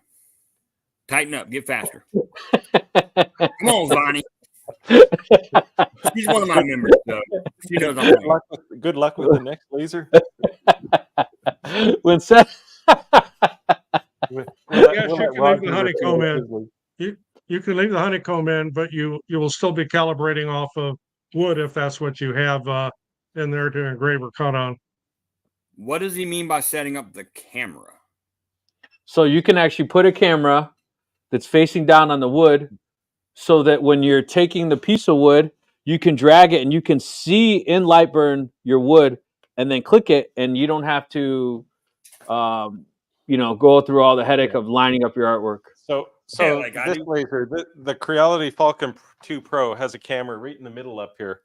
Tighten up. Get faster. Come on, Vonnie. She's one of my members, so she knows I'm right. Good luck with the next laser. When Seth, Yes, you can leave the honeycomb in. You can leave the honeycomb in, but you will still be calibrating off of wood if that's what you have in there to engrave or cut on. What does he mean by setting up the camera? so you can actually put a camera that's facing down on the wood, so that when you're taking the piece of wood, you can drag it and you can see in LightBurn your wood, and then click it, and you don't have to, go through all the headache of lining up your artwork. So this laser, the Creality Falcon 2 Pro has a camera right in the middle up here,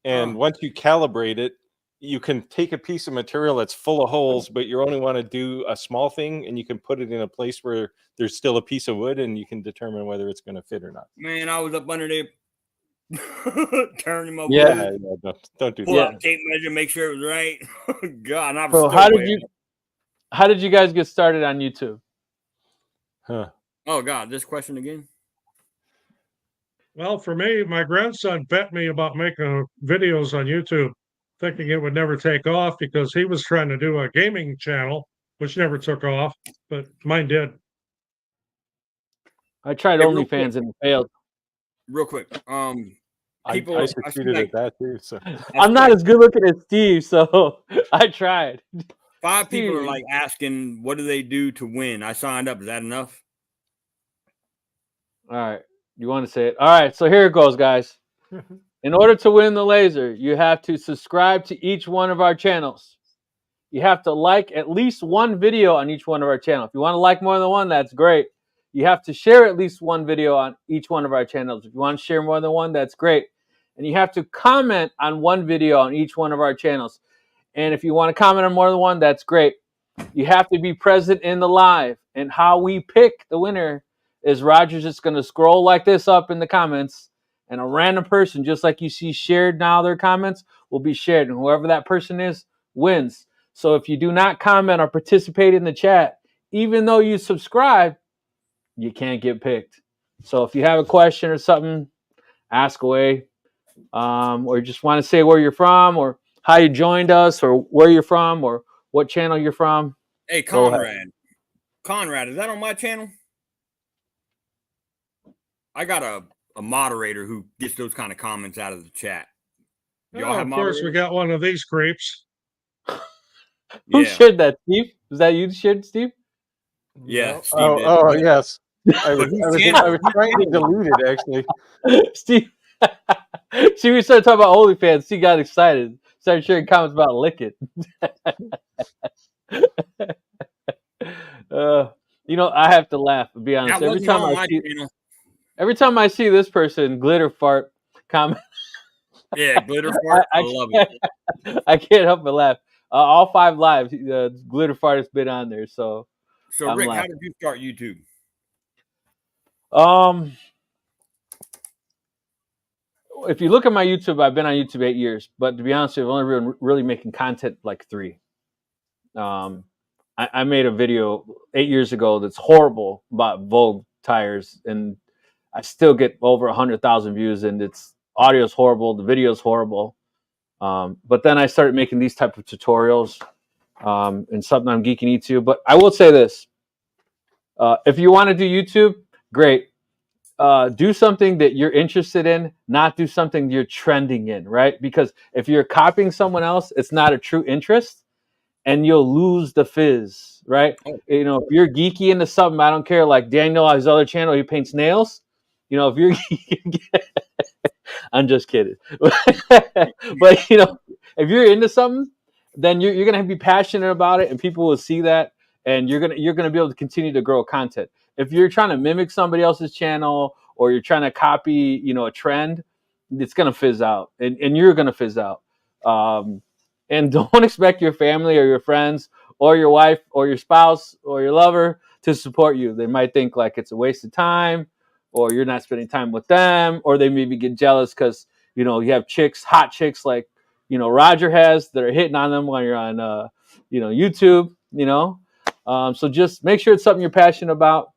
and once you calibrate it, you can take a piece of material that's full of holes, but you only want to do a small thing, and you can put it in a place where there's still a piece of wood, and you can determine whether it's going to fit or not. Man, I was up under there turning my Yeah. wood. Don't do Pull that. out tape measure, make sure it was right. God, and I was So still how did you guys get started on YouTube? Huh. Oh God, this question again. Well, for me, my grandson bet me about making videos on YouTube, thinking it would never take off because he was trying to do a gaming channel, which never took off, but mine did. I tried OnlyFans and it failed. Real quick, people, I succeeded at that too. So I'm not as good looking as Steve, so I tried. 5 people are like asking, what do they do to win? I signed up. Is that enough? All right. You want to say it? All right. So here it goes, guys. In order to win the laser, you have to subscribe to each one of our channels. you have to like at least one video on each one of our channels. If you want to like more than one, that's great. You have to share at least one video on each one of our channels. If you want to share more than one, that's great. And you have to comment on one video on each one of our channels. And if you want to comment on more than one, that's great. You have to be present in the live. And how we pick the winner is Roger's just going to scroll like this up in the comments, and a random person, just like you see shared now, their comments will be shared. And whoever that person is wins. So if you do not comment or participate in the chat, even though you subscribe, you can't get picked. So if you have a question or something, ask away. Or just want to say where you're from, or how you joined us, or where you're from, or what channel you're from. Hey, Conrad. Conrad, is that on my channel? I got a moderator who gets those kind of comments out of the chat. Oh, of course, we got one of these creeps. Who shared that, Steve? Was that you shared, Steve? Yeah. Steve oh yes. I was trying to delete it, actually. Steve. See, we started talking about OnlyFans. Steve got excited. Started sharing comments about lick it. You know, I have to laugh, to be honest. Every time I see this person, glitter fart comment. Yeah, glitter fart. I love it. I can't help but laugh. All 5 lives, glitter fart has been on there. So Rick, how did you start YouTube? If you look at my YouTube, I've been on YouTube 8 years, but to be honest, I've only been really making content like 3. I made a video 8 years ago that's horrible about Vogue tires, and I still get over 100,000 views, and its audio is horrible, the video is horrible. But then I started making these type of tutorials, and something I'm geeking into. But I will say this: if you want to do YouTube, great. Do something that you're interested in, not do something you're trending in, right? Because if you're copying someone else, it's not a true interest, and you'll lose the fizz, right? You know, if you're geeky into something, I don't care. Like Daniel on his other channel, he paints nails. You know, if you're I'm just kidding. But you know, if you're into something, then you're gonna be passionate about it, and people will see that, and you're gonna be able to continue to grow content. If you're trying to mimic somebody else's channel, or you're trying to copy, you know, a trend, it's gonna fizz out, and you're gonna fizz out. And don't expect your family or your friends or your wife or your spouse or your lover to support you. They might think like it's a waste of time, or you're not spending time with them, or they maybe get jealous because, you know, you have chicks, hot chicks like, you know, Roger has, that are hitting on them while you're on, you know, YouTube, you know. So just make sure it's something you're passionate about.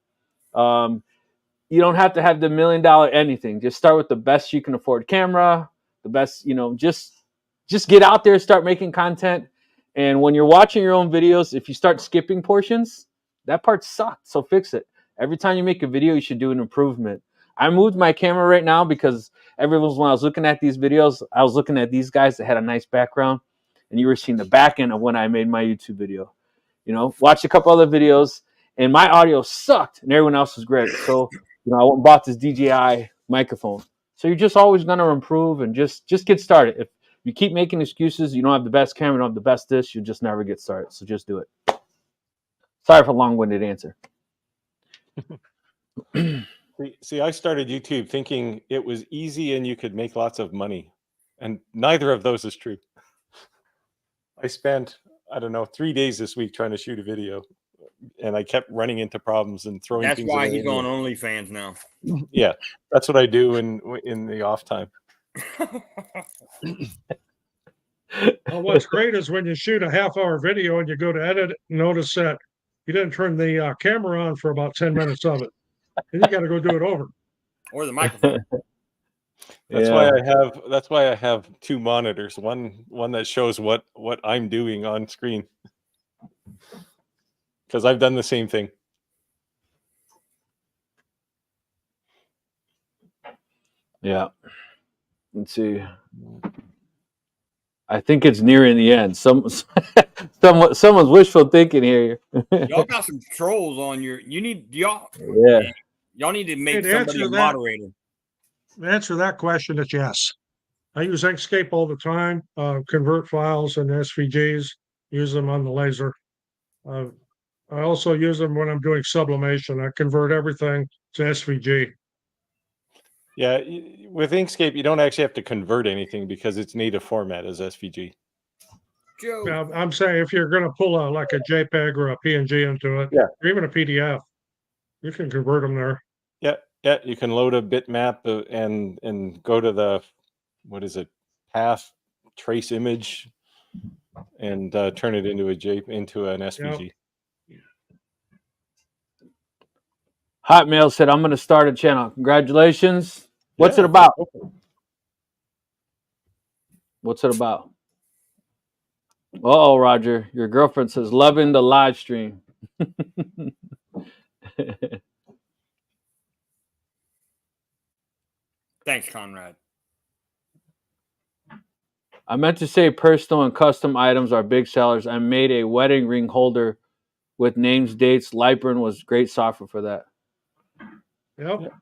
You don't have to have the $1 million anything. Just start with the best you can afford camera, the best, you know, just get out there, start making content. And when you're watching your own videos, if you start skipping portions, that part sucked. So fix it. Every time you make a video, you should do an improvement. I moved my camera right now because when I was looking at these videos, I was looking at these guys that had a nice background, and you were seeing the back end of when I made my YouTube video. You know, watched a couple other videos, and my audio sucked, and everyone else was great. So, you know, I went and bought this DJI microphone. So you're just always going to improve, and just get started. If you keep making excuses, you don't have the best camera, you don't have the best this, you'll just never get started. So just do it. Sorry for a long-winded answer. See, I started YouTube thinking it was easy and you could make lots of money, and neither of those is true. I spent, I don't know, 3 days this week trying to shoot a video, and I kept running into problems and throwing That's things why away. he's on OnlyFans now. Yeah, that's what I do in the off time. Well, what's great is when you shoot a half-hour video and you go to edit, notice that you didn't turn the camera on for about 10 minutes of it, and you got to go do it over. Or the microphone. That's why I have 2 monitors. One that shows what I'm doing on screen, because I've done the same thing. Yeah. Let's see. I think it's nearing the end. Someone's wishful thinking here. Y'all got some trolls on your. Y'all need to make somebody a moderator. The answer to that question is yes. I use Inkscape all the time, convert files and SVGs. use them on the laser. I also use them when I'm doing sublimation. I convert everything to SVG. Yeah, with Inkscape, you don't actually have to convert anything because its native format is SVG. Joe. Now, I'm saying if you're going to pull like a JPEG or a PNG into it, Yeah. or even a PDF, you can convert them there. Yeah, yeah, you can load a bitmap and go to the, what is it, path trace image and turn it into an SVG. Yep. Hotmail said, I'm going to start a channel. Congratulations. What's Yeah. it about? What's it about? Uh-oh, Roger. Your girlfriend says, loving the live stream. Thanks, Conrad. I meant to say personal and custom items are big sellers. I made a wedding ring holder with names, dates. LightBurn was great software for that. Yep.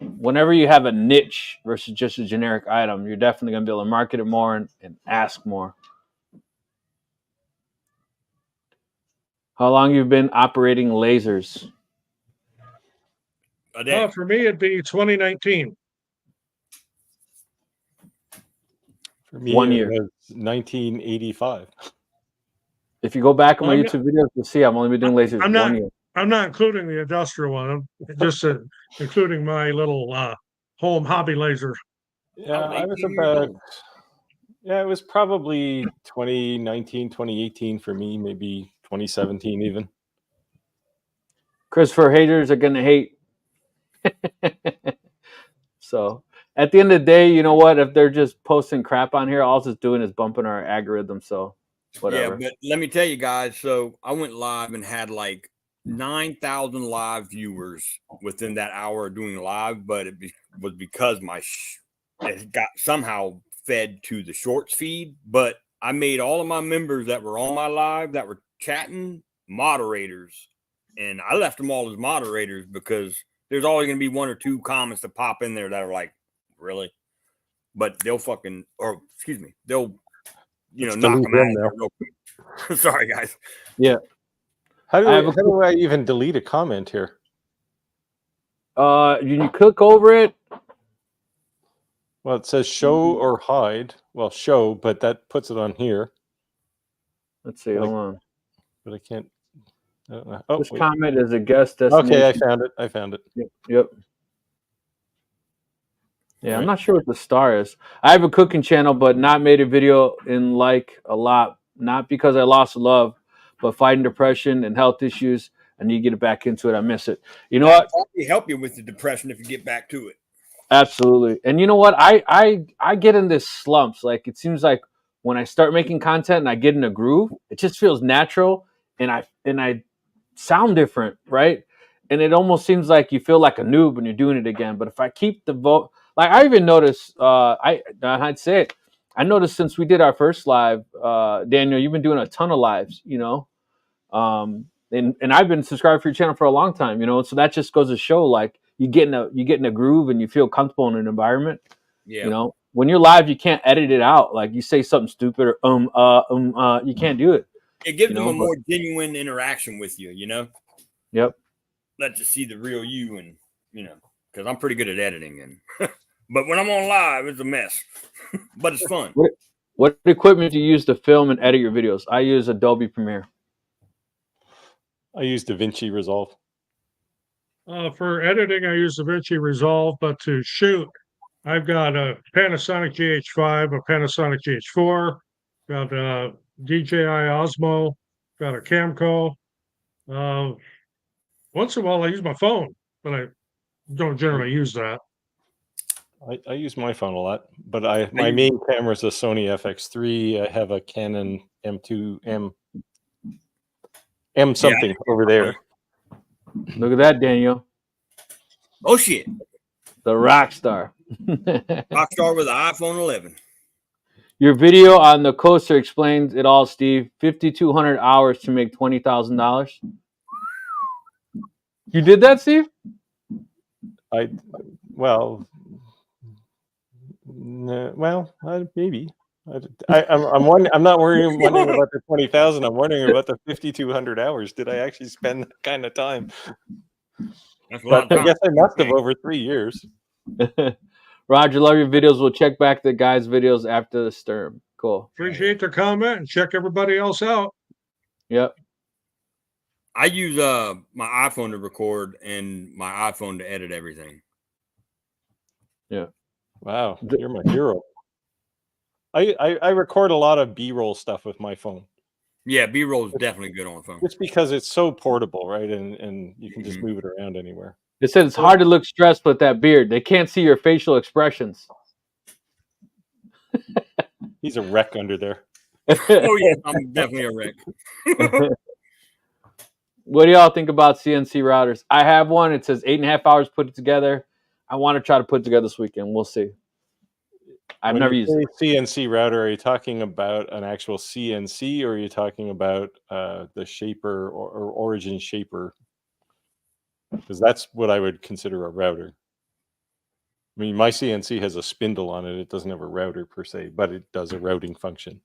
Whenever you have a niche versus just a generic item, you're definitely going to be able to market it more and ask more. How long you've been operating lasers? A day. For me, it'd be 2019. For me, 1 it year. was 1985. If you go back on my Well, YouTube videos, you'll see I've only been doing lasers I'm 1 year. I'm not including the industrial one. I'm just including my little home hobby laser. Yeah, I I was was 18 years about, old. yeah, it was probably 2019, 2018 for me, maybe 2017 even. Christopher, haters are going to hate. So at the end of the day, you know what? If they're just posting crap on here, all it's doing is bumping our algorithm. So whatever. Yeah, but let me tell you guys. So I went live and had like 9,000 live viewers within that hour of doing live, but it was because it got somehow fed to the shorts feed. But I made all of my members that were on my live that were chatting moderators, and I left them all as moderators because there's always going to be one or two comments that pop in there that are like, really? But they'll they'll knock them out of there real quick. Sorry, guys. Yeah. How do I even delete a comment here? You click over it. Well, it says show or hide. Well, show, but that puts it on here. Let's see. Hold on. But I can't. This comment is a guest destination. Okay, I found it. Yep. Yeah, I'm not sure what the star is. I have a cooking channel, but not made a video in like a lot. Not because I lost love, but fighting depression and health issues. I need to get it back into it. I miss it. You know what? Probably help you with the depression if you get back to it. Absolutely. And you know what? I get in this slumps. Like it seems like when I start making content and I get in a groove, it just feels natural and I sound different, right? And it almost seems like you feel like a noob when you're doing it again. But if I keep the vote, like I even noticed, I'd say it. I noticed since we did our first live, Daniel, you've been doing a ton of lives, and I've been subscribed for your channel for a long time, so that just goes to show like you get in a groove and you feel comfortable in an environment. Yeah. When you're live, you can't edit it out. Like you say something stupid or you can't do it. It gives them a more genuine interaction with you, Yep. Let you see the real you, and because I'm pretty good at editing, and but when I'm on live, it's a mess, but it's fun. What equipment do you use to film and edit your videos? I use Adobe Premiere. I use DaVinci Resolve. For editing, I use DaVinci Resolve, but to shoot, I've got a Panasonic GH5, a Panasonic GH4, got a DJI Osmo, got a Camco. Once in a while, I use my phone, but I don't generally use that. I use my phone a lot, but my main camera is a Sony FX3. I have a Canon M2 M something over there. Look at that, Daniel. Oh shit! The rock star. Rock star with an iPhone 11. Your video on the coaster explains it all, Steve. 5,200 hours to make $20,000. You did that, Steve? Maybe. I'm not wondering about the 20,000. I'm wondering about the 5,200 hours. Did I actually spend that kind of time? That's a lot But of I guess I time. must have over 3 years. Roger, love your videos. We'll check back the guys' videos after the Sturm. Cool. Appreciate the comment and check everybody else out. Yep. I use my iPhone to record and my iPhone to edit everything. Yeah. Wow, you're my hero. I record a lot of B-roll stuff with my phone. Yeah, B-roll is definitely good on the phone. It's because it's so portable, right? And you can just move it around anywhere. It said it's hard to look stressed with that beard. They can't see your facial expressions. He's a wreck under there. Oh yeah, I'm definitely a wreck. What do y'all think about CNC routers? I have one. It says 8.5 hours put it together. I want to try to put it together this weekend. We'll see. I've never used it. CNC router. Are you talking about an actual CNC, or are you talking about the shaper or origin shaper? Because that's what I would consider a router. I mean, my CNC has a spindle on it. It doesn't have a router per se, but it does a routing function.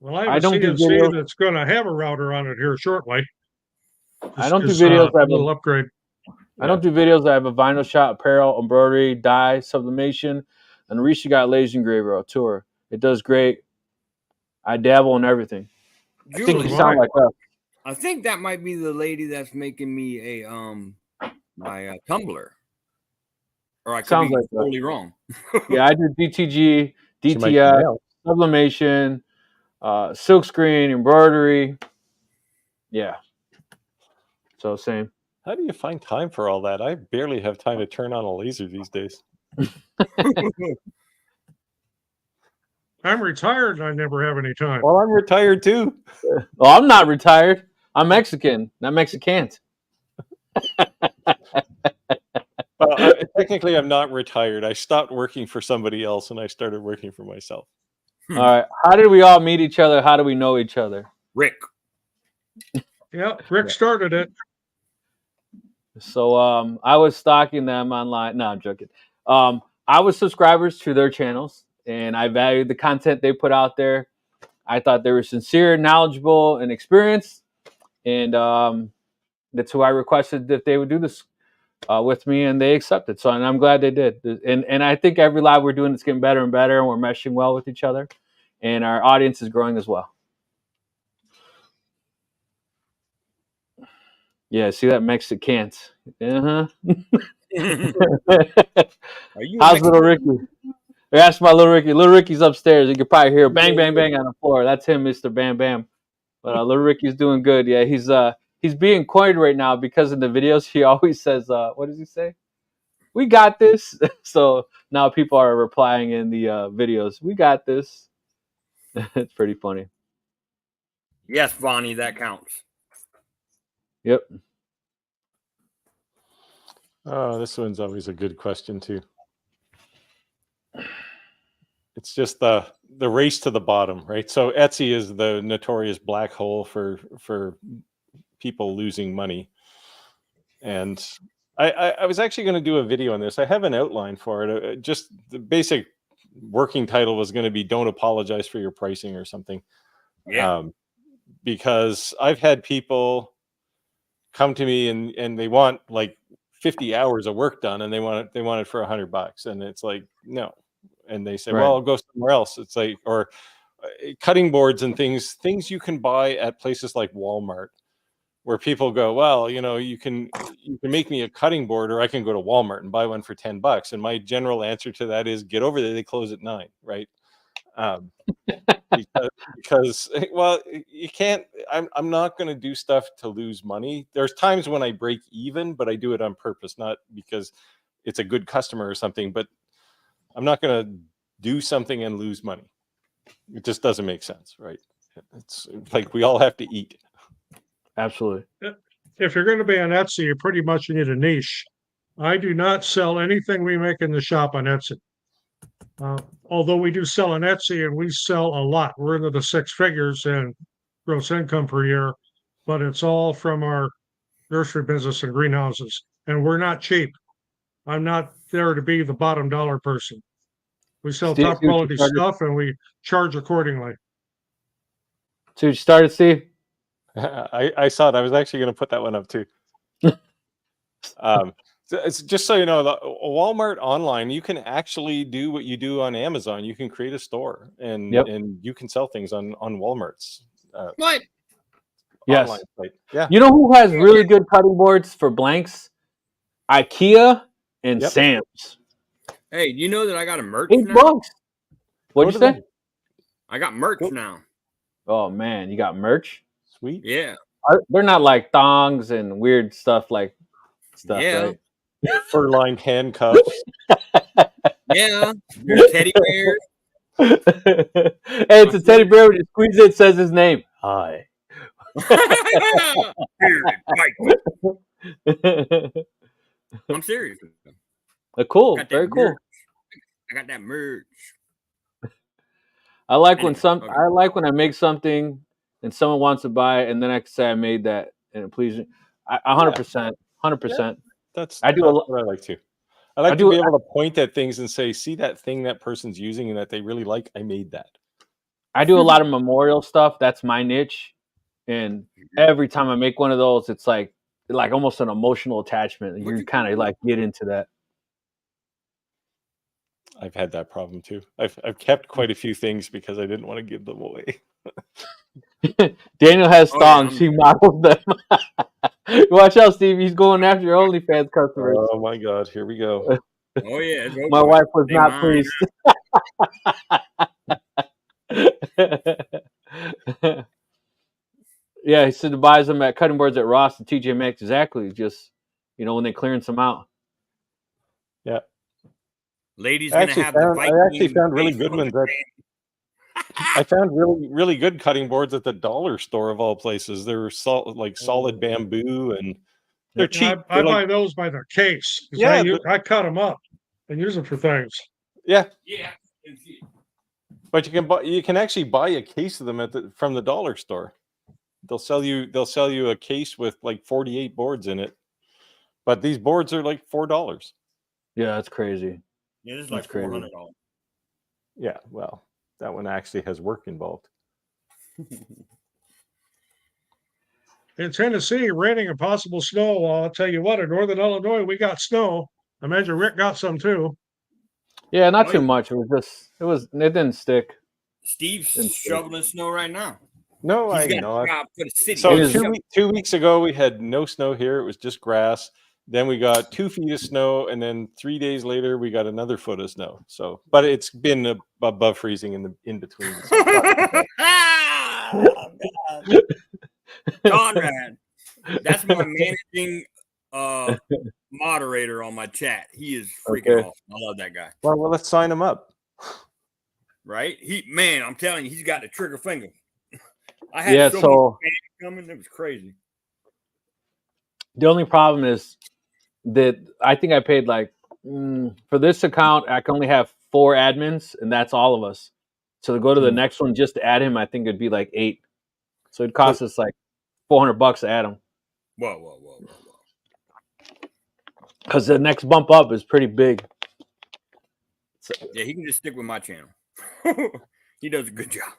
Well, I have a CNC that's going to have a router on it here shortly. I don't do videos. A little upgrade. I don't do videos. I have a vinyl shop, apparel, embroidery, dye, sublimation, and Rishi got laser engraver on tour. It does great. I dabble in everything. I think you sound like us. I think that might be the lady that's making me a my tumbler. Or I could be totally wrong. Yeah, I do DTG, DTF, sublimation, silkscreen, embroidery. Yeah. So same. How do you find time for all that? I barely have time to turn on a laser these days. I'm retired and I never have any time. Well, I'm retired too. Well, I'm not retired. I'm Mexican, not Mexicans. Well, technically, I'm not retired. I stopped working for somebody else and I started working for myself. All right. How did we all meet each other? How do we know each other? Rick. Yeah, Rick started it. So I was stalking them online. No, I'm joking. I was subscribers to their channels and I valued the content they put out there. I thought they were sincere, knowledgeable, and experienced. And that's who I requested that they would do this with me, and they accepted. So, and I'm glad they did. And I think every live we're doing, it's getting better and better, and we're meshing well with each other, and our audience is growing as well. Yeah, see that Mexicans. Uh-huh. How's little Ricky? Ask my little Ricky. Little Ricky's upstairs. You can probably hear bang, bang, bang on the floor. That's him, Mr. Bam Bam. But little Ricky's doing good. Yeah, he's being coined right now because in the videos he always says, what does he say? We got this. So now people are replying in the videos. We got this. It's pretty funny. Yes, Bonnie, that counts. Yep. Oh, this one's always a good question too. It's just the race to the bottom, right? So Etsy is the notorious black hole for people losing money. And I was actually going to do a video on this. I have an outline for it. Just the basic working title was going to be "Don't apologize for your pricing" or something. Yeah. Because I've had people come to me and they want like 50 hours of work done and they want it for $100, and it's like, no. And they say, well, I'll go somewhere else. It's like, or cutting boards and things you can buy at places like Walmart, where people go, well, you can make me a cutting board, or I can go to Walmart and buy one for $10. And my general answer to that is, get over there. They close at 9, right? Because well, you can't. I'm not going to do stuff to lose money. There's times when I break even, but I do it on purpose, not because it's a good customer or something. But I'm not going to do something and lose money. It just doesn't make sense, right? It's like we all have to eat. Absolutely. If you're going to be on Etsy, you pretty much need a niche. I do not sell anything we make in the shop on Etsy. Although we do sell on Etsy, and we sell a lot. We're into the 6 figures in gross income per year, but it's all from our nursery business and greenhouses. And we're not cheap. I'm not there to be the bottom dollar person. We sell Steve, top see what you quality started? stuff and we charge accordingly. So you started, Steve? I saw it. I was actually going to put that one up too. It's just so you know, the Walmart online, you can actually do what you do on Amazon. You can create a store and you can sell things on Walmart's What? Yes. online site. Yeah. You know who has really good cutting boards for blanks? IKEA and Yep. Sam's. Hey, you know that I got a merch $8. now? What'd you say? I got merch now. Oh man, you got merch? Sweet. Yeah. They're not like thongs and weird stuff like Yeah. right? Fur-lined handcuffs. Yeah. There's teddy bears. Hey, it's a teddy bear. When you squeeze it, it says his name. Hi. Here, Mike. I'm serious. Cool. Got that Very cool. merch. I got that merch. I like Anyway, when okay. I like when I make something and someone wants to buy it, and then I can say I made that and it pleases. 100%, 100%. That's I do what I like to. I like to be able to point at things and say, see that thing that person's using and that they really like, I made that. I do a lot of memorial stuff. That's my niche. And every time I make one of those, it's like almost an emotional attachment. You kind of like get into that. I've had that problem too. I've kept quite a few things because I didn't want to give them away. Daniel has thongs. He models them. Watch out, Steve. He's going after your OnlyFans customers. Oh my God. Here we go. Oh yeah. My wife was not pleased. Yeah, he said he buys them at cutting boards at Ross and TJ Maxx. Exactly. Just, when they clearance them out. Yeah. Ladies I gonna have actually found really good ones. I found really, really good cutting boards at the dollar store of all places. They're solid bamboo and they're cheap. I buy those by their case. Yeah, I cut them up and use them for things. Yeah. Yeah. But you can actually buy a case of them from the dollar store. They'll sell you a case with like 48 boards in it. But these boards are like $4. Yeah, that's crazy. Yeah, this is like $400. Yeah, well, that one actually has work involved. In Tennessee, raining and possible snow. I'll tell you what, in northern Illinois, we got snow. I imagine Rick got some too. Yeah, not too much. It didn't stick. Steve's shoveling snow right now. No, He's I got know. a job for the city. So 2 weeks ago, we had no snow here. It was just grass. Then we got 2 feet of snow, and then 3 days later, we got another foot of snow. So, but it's been above freezing in between. So Conrad, that's my managing moderator on my chat. He is freaking awesome. I love that guy. Well, let's sign him up. Right? I'm telling you, he's got the trigger finger. I had so much coming. It was crazy. The only problem is that I think I paid for this account, I can only have 4 admins, and that's all of us. So to go to the next one just to add him, I think it'd be like 8. So it costs us like $400 to add him. Whoa. Because the next bump up is pretty big. So, yeah, he can just stick with my channel. He does a good job.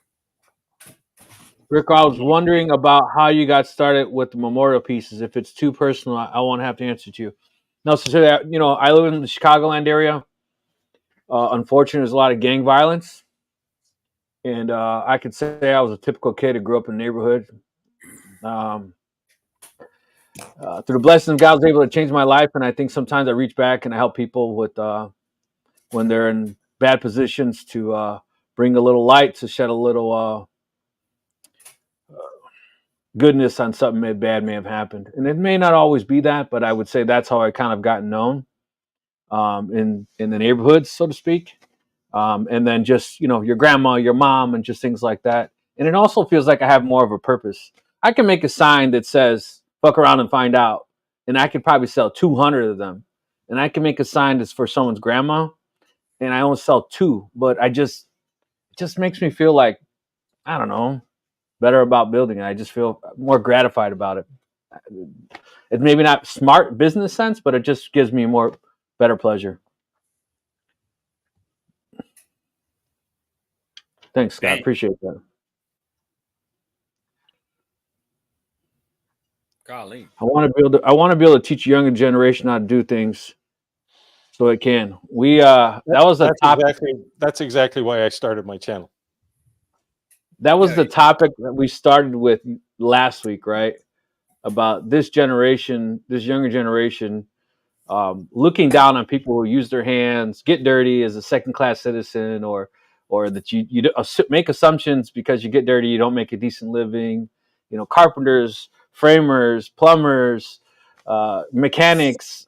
Rick, I was wondering about how you got started with the memorial pieces. If it's too personal, I won't have to answer to you. No, so I live in the Chicagoland area. Unfortunately, there's a lot of gang violence. And I could say I was a typical kid who grew up in the neighborhood. Through the blessing of God, I was able to change my life. And I think sometimes I reach back and I help people with when they're in bad positions to bring a little light, to shed a little goodness on something bad may have happened. And it may not always be that, but I would say that's how I kind of got known in the neighborhoods, so to speak. And then just, your grandma, your mom, and just things like that. And it also feels like I have more of a purpose. I can make a sign that says, fuck around and find out. And I could probably sell 200 of them. And I can make a sign that's for someone's grandma. And I only sell 2. But it just makes me feel like, I don't know, better about building it. I just feel more gratified about it. It's maybe not smart business sense, but it just gives me better pleasure. Thanks, Scott. Dang. Appreciate that. Golly. I want to be able to teach younger generation how to do things, so it can. That was the topic. That's exactly why I started my channel. That was Yeah, the topic that we started with last week, right? About this generation, this younger generation, looking down on people who use their hands, get dirty as a second-class citizen, or that you make assumptions because you get dirty, you don't make a decent living. You know, carpenters, framers, plumbers, mechanics.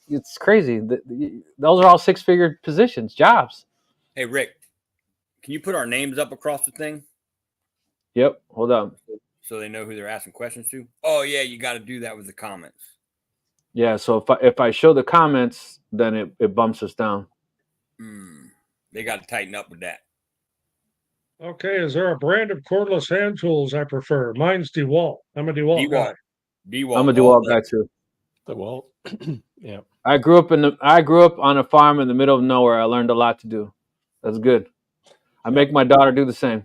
It's crazy. Those are all six-figure positions, jobs. Hey, Rick, can you put our names up across the thing Yep. Hold on. so they know who they're asking questions to? Oh, yeah, you got to do that with the comments. Yeah. So if I show the comments, then it bumps us down. They got to tighten up with that. Okay, is there a brand of cordless hand tools I prefer? Mine's DeWalt. I'm a DeWalt guy. DeWalt. I'm a DeWalt guy too. DeWalt. Yeah. I grew up on a farm in the middle of nowhere. I learned a lot to do. That's good. I make my daughter do the same.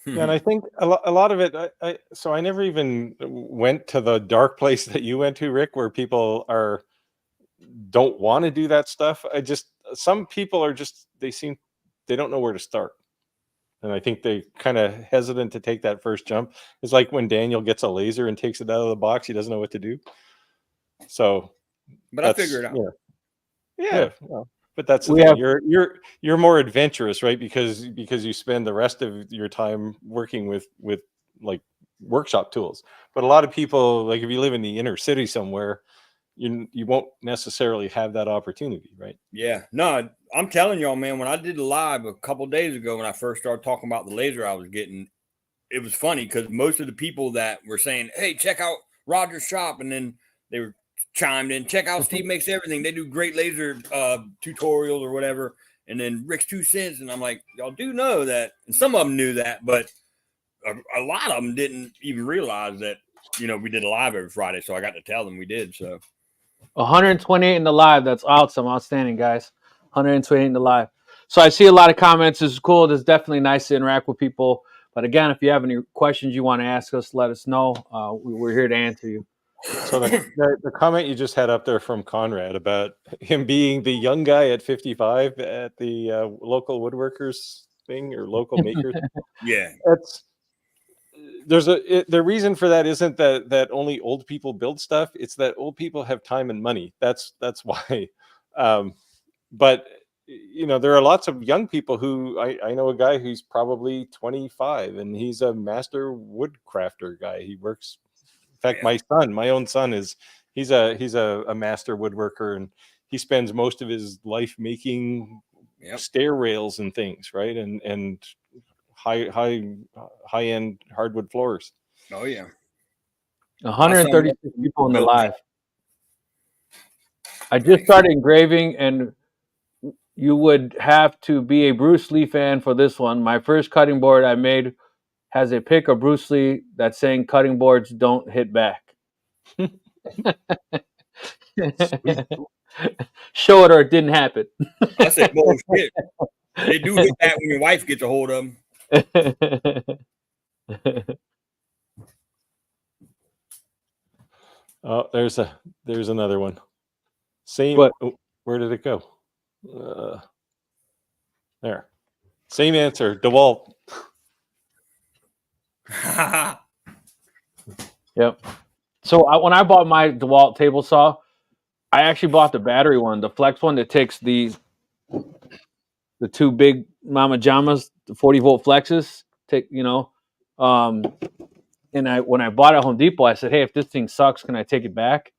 Yeah, and I think a lot of it. I never even went to the dark place that you went to, Rick, where people don't want to do that stuff. Some people are they don't know where to start, and I think they kind of hesitant to take that first jump. It's like when Daniel gets a laser and takes it out of the box, he doesn't know what to do. So, but I figured it out. Yeah. Well, but that's the thing. You're more adventurous, right? Because you spend the rest of your time working with like workshop tools. But a lot of people, like if you live in the inner city somewhere, you won't necessarily have that opportunity, right? Yeah. No, I'm telling y'all, man, when I did the live a couple of days ago, when I first started talking about the laser I was getting, it was funny because most of the people that were saying, hey, check out Roger's shop, and then they were chimed in, check out Steve Makes Everything. They do great laser tutorials or whatever. And then Rick's 2 cents. And I'm like, y'all do know that. And some of them knew that, but a lot of them didn't even realize that, we did a live every Friday. So I got to tell them we did. So 128 in the live. That's awesome. Outstanding, guys. 128 in the live. So I see a lot of comments. This is cool. It's definitely nice to interact with people. But again, if you have any questions you want to ask us, let us know. We're here to answer you. So the comment you just had up there from Conrad about him being the young guy at 55 at the local woodworkers thing or local makers. Yeah, the reason for that isn't that only old people build stuff. It's that old people have time and money. That's why. But there are lots of young people who I know a guy who's probably 25 and he's a master woodcrafter guy. He works. In fact, my own son he's a master woodworker, and he spends most of his life making stair rails and things, right? And high end hardwood floors. Oh yeah. 136 people in the live. I just started engraving, and you would have to be a Bruce Lee fan for this one. My first cutting board I made has a pic of Bruce Lee that's saying cutting boards don't hit back. Show it or it didn't happen. I said bullshit. They do hit that when your wife gets a hold of them. Oh, there's another one. Same. Where did it go? There. Same answer. DeWalt. Yep. So when I bought my DeWalt table saw, I actually bought the battery one, the flex one that takes the two big mama jamas, the 40-volt flexes. And when I bought it at Home Depot, I said, "Hey, if this thing sucks, can I take it back?"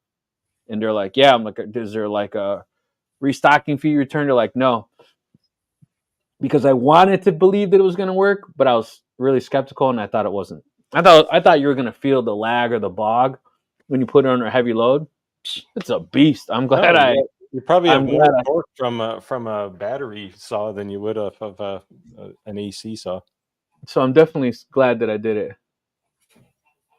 And they're like, "Yeah." I'm like, "Is there like a restocking fee return?" They're like, "No," because I wanted to believe that it was going to work, but I was really skeptical, and I thought it wasn't. I thought you were going to feel the lag or the bog when you put it under a heavy load. It's a beast. I'm glad you probably have more torque from a battery saw than you would have of an AC saw. So I'm definitely glad that I did it.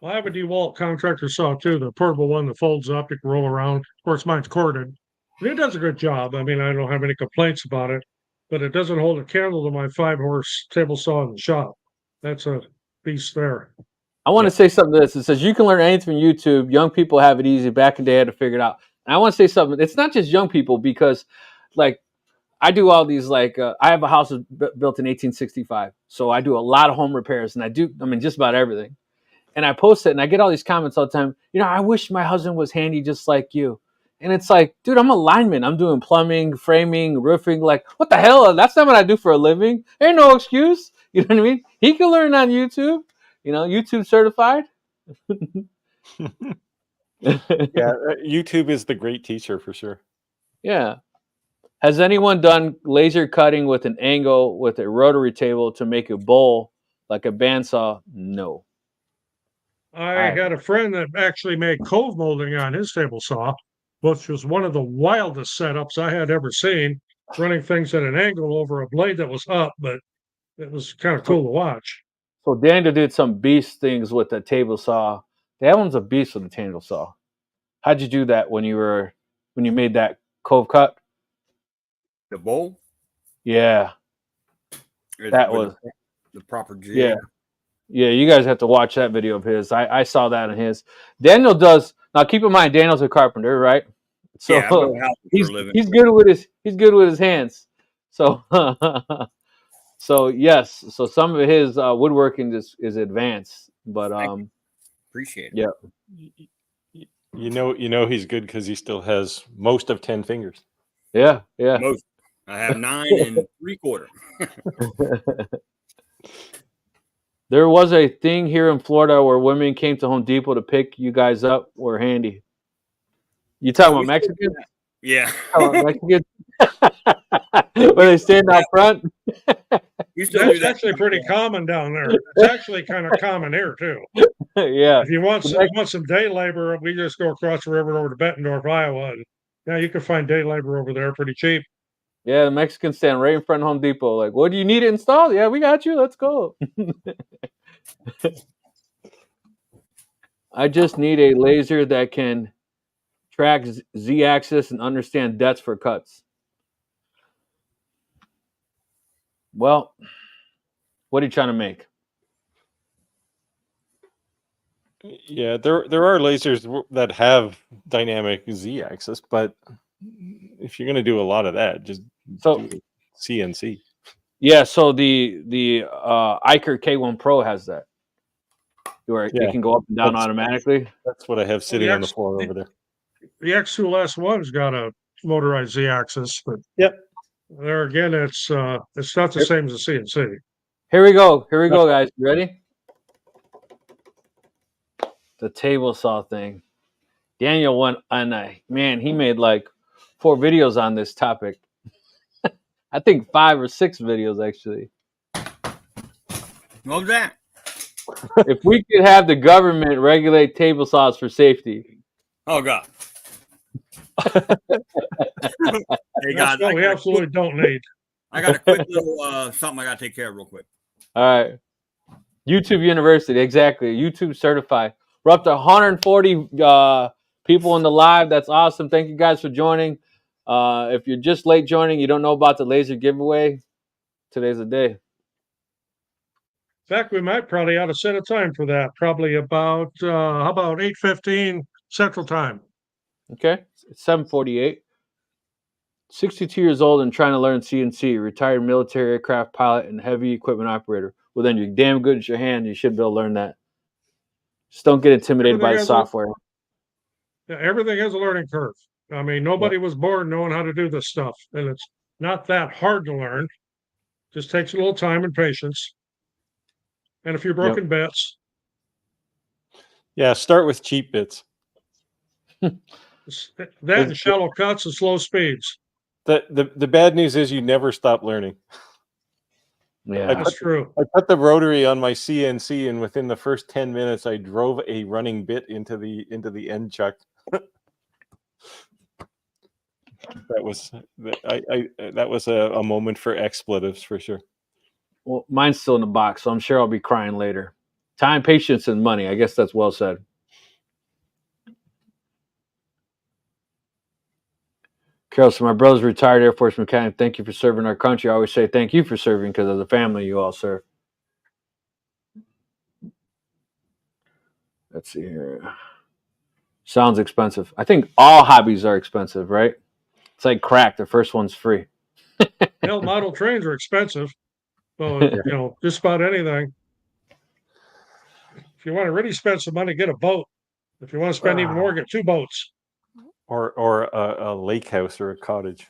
Well, I have a DeWalt contractor saw too, the portable one that folds up, you can roll around. Of course, mine's corded. It does a good job. I mean, I don't have any complaints about it. but it doesn't hold a candle to my 5-horse table saw in the shop. That's a beast there. I want to say something to this. It says you can learn anything from YouTube. Young people have it easy. Back in the day, had to figure it out. And I want to say something. It's not just young people because, like, I do all these, like, I have a house built in 1865. So I do a lot of home repairs, and just about everything. And I post it, and I get all these comments all the time. I wish my husband was handy just like you. And it's like, dude, I'm a lineman. I'm doing plumbing, framing, roofing. Like, what the hell? That's not what I do for a living. Ain't no excuse. You know what I mean? He can learn on YouTube. YouTube certified. Yeah, YouTube is the great teacher for sure. Yeah. Has anyone done laser cutting with an angle with a rotary table to make a bowl like a bandsaw? No. I had a friend that actually made cove molding on his table saw, which was one of the wildest setups I had ever seen, running things at an angle over a blade that was up, but it was kind of cool to watch. So Daniel did some beast things with the table saw. That one's a beast with the table saw. How'd you do that when you made that cove cut? The bowl? Yeah. That was the proper jig. Yeah. Yeah, you guys have to watch that video of his. I saw that in his. Daniel does. Now keep in mind Daniel's a carpenter, right? So yeah, I build houses for a living. He's good with his hands. So so yes, so some of his woodworking is advanced, but appreciate it. Yeah. You know he's good because he still has most of 10 fingers. Yeah. Most. I have 9 and 3/4. There was a thing here in Florida where women came to Home Depot to pick you guys up. We're handy. You talking about Mexicans? Yeah. Mexicans? Where they stand out front? That's actually pretty common down there. It's actually kind of common here too. Yeah. If you want some day labor, we just go across the river over to Bettendorf, Iowa. Yeah, you can find day labor over there pretty cheap. Yeah, the Mexicans stand right in front of Home Depot. Like, what do you need it installed? Yeah, we got you. Let's go. I just need a laser that can track Z-axis and understand depths for cuts. Well, what are you trying to make? Yeah, there are lasers that have dynamic Z-axis, but if you're going to do a lot of that, just do CNC. Yeah, so the Iker K1 Pro has that, where it can go up and down automatically. That's what I have sitting on the floor over there. The X-Tool S1's got a motorized Z-axis, but there again, it's not the same as the CNC. Here we go, guys. You ready? The table saw thing. Daniel went on he made like 4 videos on this topic. I think 5 or 6 videos actually. What was that? If we could have the government regulate table saws for safety. Oh God. Hey guys, that's what we absolutely don't need. I got a quick little something I got to take care of real quick. All right. YouTube University, exactly. YouTube certified. We're up to 140 people in the live. That's awesome. Thank you guys for joining. If you're just late joining, you don't know about the laser giveaway, today's the day. In fact, we might probably ought to set a time for that. Probably about how about 8:15 Central Time? Okay, it's 7:48. 62 years old and trying to learn CNC. Retired military aircraft pilot and heavy equipment operator. Well, then you're damn good at your hand. You should be able to learn that. Just don't get intimidated by the software. Everything has a learning curve. I mean, nobody was born knowing how to do this stuff, and it's not that hard to learn. Just takes a little time and patience, and a few broken bits. Yeah, start with cheap bits. That and shallow cuts and slow speeds. The bad news is you never stop learning. Yeah, that's true. I put the rotary on my CNC, and within the first 10 minutes, I drove a running bit into the end chuck. That was a moment for expletives for sure. Well, mine's still in the box, so I'm sure I'll be crying later. Time, patience, and money. I guess that's well said. Carol, so my brother's retired Air Force mechanic. Thank you for serving our country. I always say thank you for serving because as a family, you all serve. Let's see here. Sounds expensive. I think all hobbies are expensive, right? It's like crack. The first one's free. Hell, model trains are expensive. So, just about anything. If you want to really spend some money, get a boat. If you want to spend even more, get 2 boats. Or a lake house or a cottage.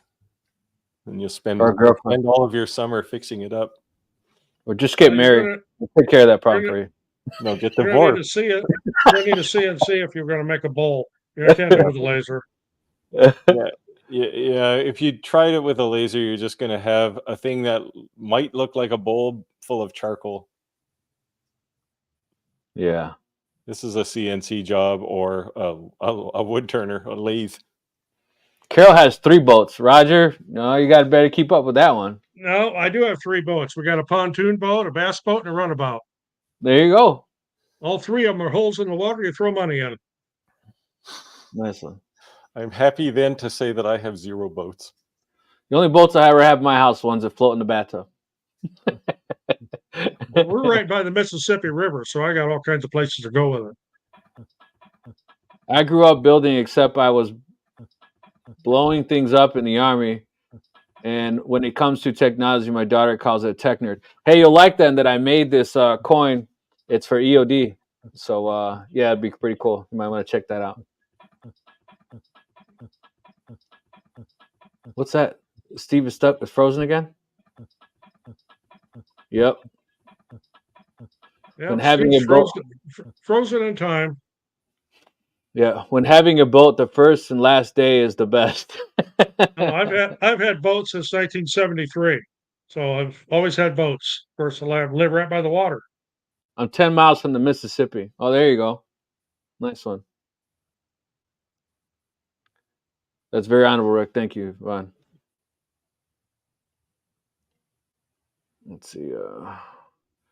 And you'll spend Or a girlfriend. all of your summer fixing it up. Or just get married. We'll take care of that problem for you. No, get You're gonna need divorced. to see it. You're gonna need to see it and see if you're gonna make a bowl. You can't do it with a laser. Yeah. If you tried it with a laser, you're just going to have a thing that might look like a bowl full of charcoal. Yeah. This is a CNC job or a wood turner, a lathe. Carol has 3 boats. Roger, no, you got to better keep up with that one. No, I do have 3 boats. We got a pontoon boat, a bass boat, and a runabout. There you go. All 3 of them are holes in the water. You throw money in. Nice one. I'm happy then to say that I have 0 boats. The only boats I ever have in my house, ones that float in the bathtub. Well, we're right by the Mississippi River, so I got all kinds of places to go with it. I grew up building, except I was blowing things up in the Army. And when it comes to technology, my daughter calls it a tech nerd. Hey, you'll like that I made this coin. It's for EOD. So, yeah, it'd be pretty cool. You might want to check that out. What's that? Steve is stuck. Is frozen again? Yep. Yeah, when having a boat, frozen in time. Yeah, when having a boat, the first and last day is the best. No, I've had boats since 1973, so I've always had boats. Of course, I live right by the water. I'm 10 miles from the Mississippi. Oh, there you go. Nice one. That's very honorable, Rick. Thank you, Ron. Let's see.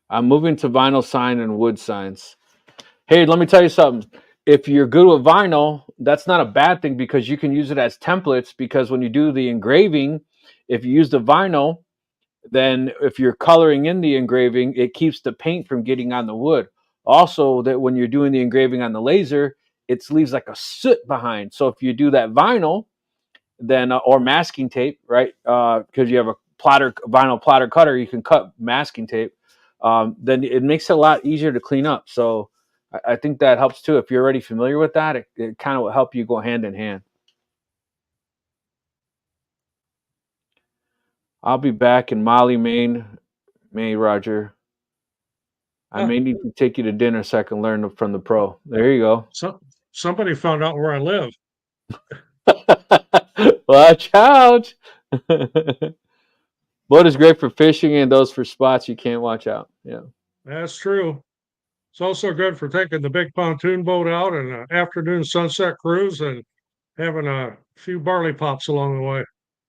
I'm moving to vinyl sign and wood signs. Hey, let me tell you something. If you're good with vinyl, that's not a bad thing because you can use it as templates because when you do the engraving, if you use the vinyl, then if you're coloring in the engraving, it keeps the paint from getting on the wood. Also, that when you're doing the engraving on the laser, it leaves like a soot behind. So if you do that vinyl, then or masking tape, right? Because you have a vinyl plotter cutter, you can cut masking tape. Then it makes it a lot easier to clean up. So I think that helps too. If you're already familiar with that, it kind of will help you go hand in hand. I'll be back in Molly, Maine, Roger. I may need to take you to dinner so I can learn from the pro. There you go. So somebody found out where I live. Watch out. Boat is great for fishing and those for spots you can't watch out. Yeah. That's true. It's also good for taking the big pontoon boat out and an afternoon sunset cruise and having a few barley pops along the way.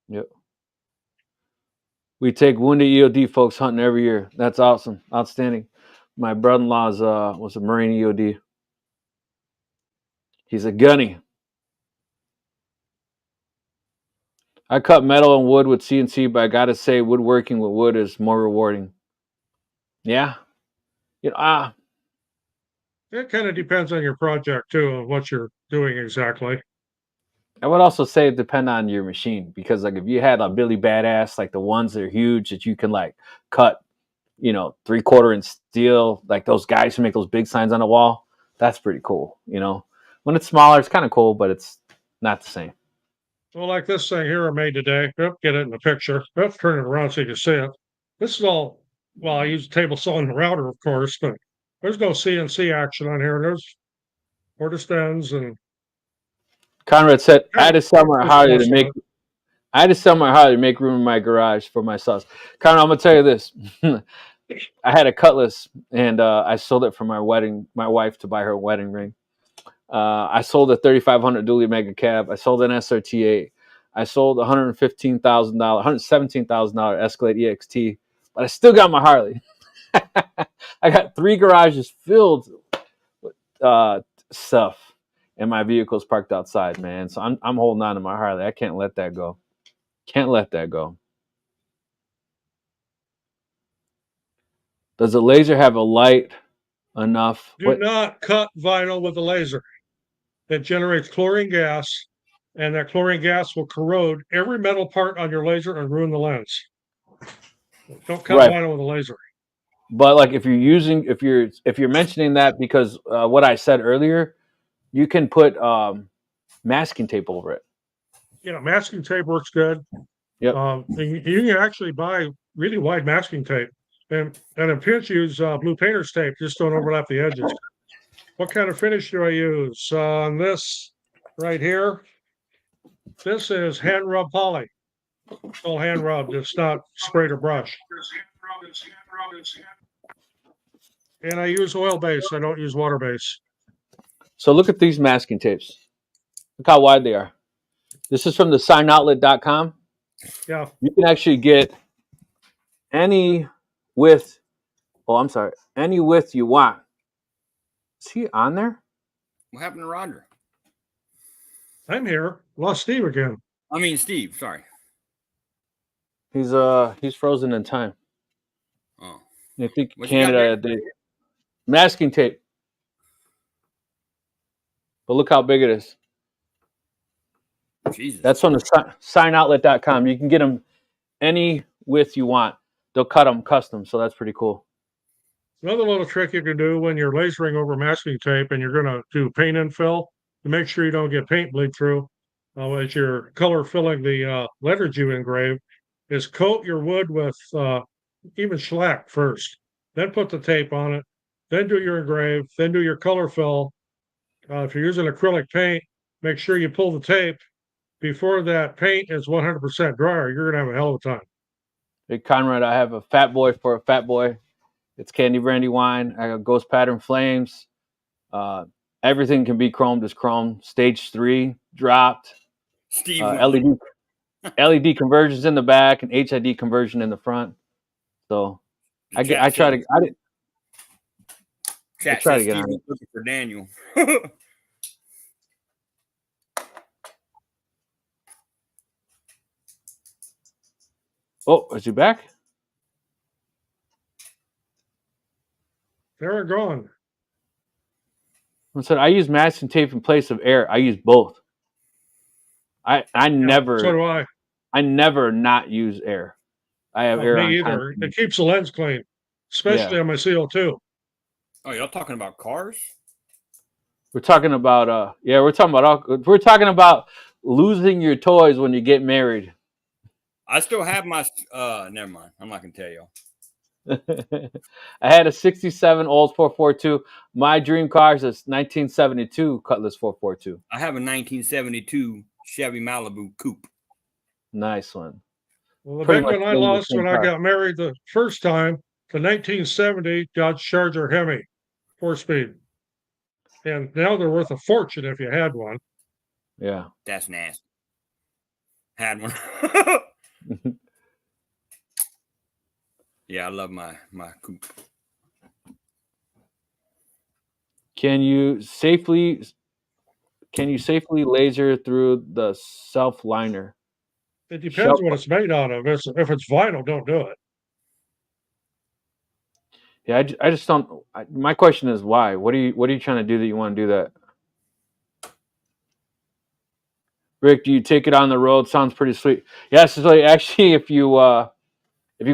Yep. We take wounded EOD folks hunting every year. That's awesome. Outstanding. My brother-in-law's was a Marine EOD. He's a gunny. I cut metal and wood with CNC, but I gotta say, woodworking with wood is more rewarding. Yeah, it kind of depends on your project too, of what you're doing exactly. I would also say it depend on your machine because, like, if you had a Billy Badass, like the ones that are huge that you can like cut, 3/4 inch steel, like those guys who make those big signs on the wall, that's pretty cool. When it's smaller, it's kind of cool, but it's not the same. Well, like this thing here I made today. Get it in the picture. Turn it around so you can see it. This is all, I use a table saw and the router, of course, but there's no CNC action on here. There's mortar stems and. Conrad said, I had to sell my Harley to make room in my garage for my sauce. Conrad, I'm going to tell you this. I had a Cutlass, and I sold it for my wife to buy her wedding ring. I sold a 3500 dually mega cab. I sold an SRT8. I sold $117,000 Escalade EXT, but I still got my Harley. I got 3 garages filled with stuff, and my vehicle's parked outside, man. So I'm holding on to my Harley. I can't let that go. Can't let that go. Does the laser have a light enough? Do not cut vinyl with a laser. It generates chlorine gas, and that chlorine gas will corrode every metal part on your laser and ruin the lens. Don't cut Right. vinyl with a laser. But like if you're mentioning that because what I said earlier, you can put masking tape over it. Yeah, masking tape works good. Yep. You can actually buy really wide masking tape, and in pinch use blue painter's tape. Just don't overlap the edges. What kind of finish do I use on this right here? This is hand rub poly. It's all hand rubbed. It's not sprayed or brushed. And I use oil base. I don't use water base. So look at these masking tapes. Look how wide they are. This is from the signoutlet.com. Yeah. You can actually get any width. Oh, I'm sorry. Any width you want. Is he on there? What happened to Roger? I'm here. Lost Steve again. I mean, Steve. Sorry. He's frozen in time. Oh. I think What you got Canada there? the masking tape. But look how big it is. Jesus. That's on the signoutlet.com. You can get them any width you want. They'll cut them custom, so that's pretty cool. Another little trick you can do when you're lasering over masking tape and you're going to do paint infill to make sure you don't get paint bleed through as you're color filling the letters you engrave is coat your wood with even shellac first, then put the tape on it, then do your engrave, then do your color fill. If you're using acrylic paint, make sure you pull the tape before that paint is 100% dry. You're going to have a hell of a time. Hey, Conrad, I have a fat boy for a fat boy. It's candy brandy wine. I got ghost pattern flames. Everything can be chromed as chrome. Stage 3 dropped. Steve. LED conversions in the back and HID conversion in the front. So I try to Chat try to says get Steve on was it. looking for Daniel. Oh, is he back? They're gone. I said I use masking tape in place of air. I use both. I never So do I. I never not use air. I have air on Me either. constantly. It keeps the lens clean, especially on my CO2. Oh, y'all talking about cars? We're talking about we're talking about losing your toys when you get married. I still have my. Never mind. I'm not gonna tell y'all. I had a 67 Olds 442. My dream car is a 1972 Cutlass 442. I have a 1972 Chevy Malibu Coupe. Nice one. Well, the Pretty big much one I the lost same when I car. got married the first time, the 1970 Dodge Charger Hemi, 4-speed. And now they're worth a fortune if you had one. Yeah. That's nasty. Had one. Yeah, I love my coupe. Can you safely laser through the self liner? It depends what it's made out of. If it's vinyl, don't do it. Yeah, I just don't. My question is why? What are you trying to do that you want to do that? Rick, do you take it on the road? Sounds pretty sweet. Yes, yeah, so actually, if you go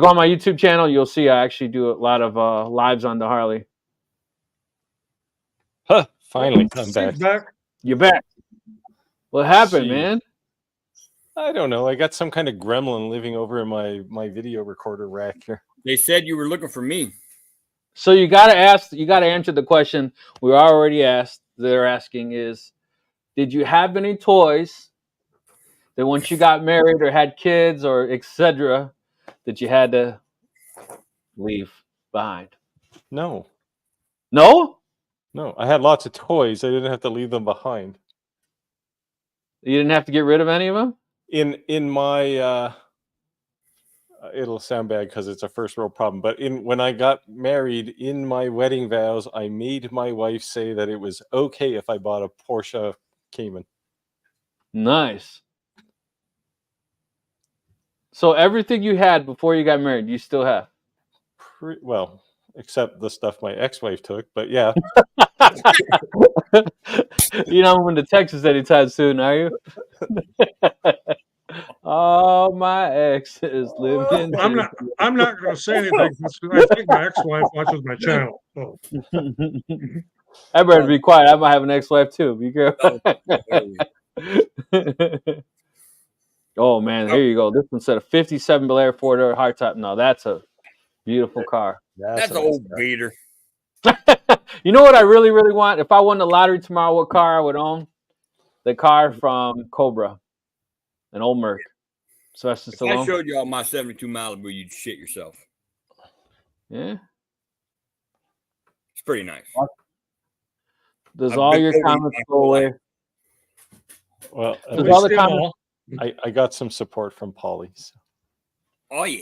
on my YouTube channel, you'll see I actually do a lot of lives on the Harley. Huh, finally, I'm back. You're back. What happened, man? I don't know. I got some kind of gremlin living over in my video recorder rack here. They said you were looking for me. So you got to answer the question we already asked. They're asking is, did you have any toys that once you got married or had kids or etc. that you had to leave behind? No. No? No, I had lots of toys. I didn't have to leave them behind. You didn't have to get rid of any of them? In my it'll sound bad because it's a first world problem. But when I got married, in my wedding vows, I made my wife say that it was okay if I bought a Porsche Cayman. Nice. So everything you had before you got married, you still have? Well, except the stuff my ex-wife took, but yeah. You're not moving to Texas anytime soon, are you? Oh, my ex is living in I'm not going to say anything. I think my ex-wife watches my channel. So. I better be quiet. I might have an ex-wife too. Be careful. Oh man, here you go. This one said a '57 Bel Air 4-door hardtop. No, that's a beautiful car. That's an old beater. You know what I really, really want? If I won the lottery tomorrow, what car I would own? The car from Cobra, an old Merc. Sylvester If Stallone. I showed you all my 72 Malibu, you'd shit yourself. Yeah. It's pretty nice. Does all your comments go away? Well, Does all the comments? I got some support from Polly. So. Oh yeah.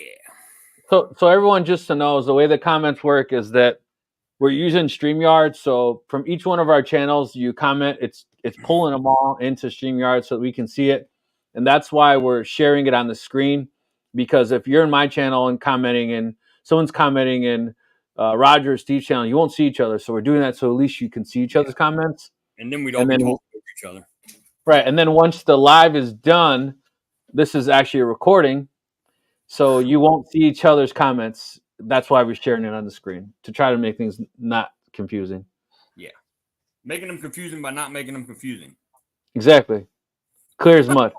So everyone just to know is the way the comments work is that we're using StreamYard. So from each one of our channels, you comment, it's pulling them all into StreamYard so that we can see it. And that's why we're sharing it on the screen. Because if you're in my channel and commenting and someone's commenting in Roger or Steve's channel, you won't see each other. So we're doing that so at least you can see each other's comments. And then we don't talk to each other. Right. And then once the live is done, this is actually a recording. So you won't see each other's comments. That's why we're sharing it on the screen, to try to make things not confusing. Yeah. Making them confusing by not making them confusing. Exactly. Clear as mud.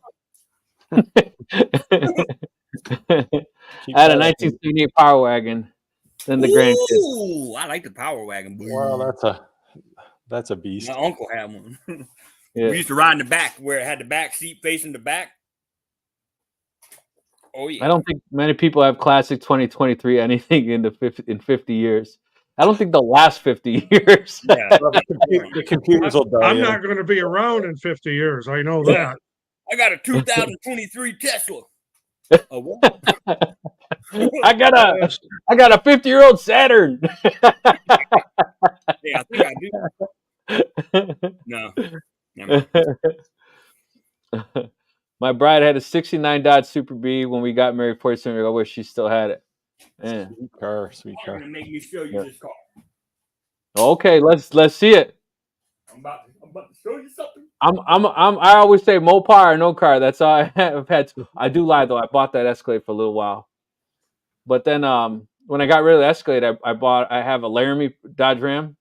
I had a 1978 Power Wagon. Then the grandkids. Ooh, I like the Power Wagon. Well, that's a beast. My uncle had one. Yeah. We used to ride in the back where it had the back seat facing the back. Oh yeah. I don't think many people have classic 2023 anything in 50 years. I don't think the last 50 years. Yeah. The computers will die. I'm not going to be around in 50 years. I know that. I got a 2023 Tesla. Oh, what? I got a 50-year-old Saturn. Yeah, I think I do. No. Never mind. My bride had a 69 Dodge Super B when we got married 47 years ago. I wish she still had it. Man. Sweet car, sweet car. I'm gonna make me show you this car. Okay, let's see it. I'm about to show you something. I always say Mopar or no car. That's all I have had. I do lie though. I bought that Escalade for a little while, but then when I got rid of the Escalade, I have a Laramie Dodge Ram,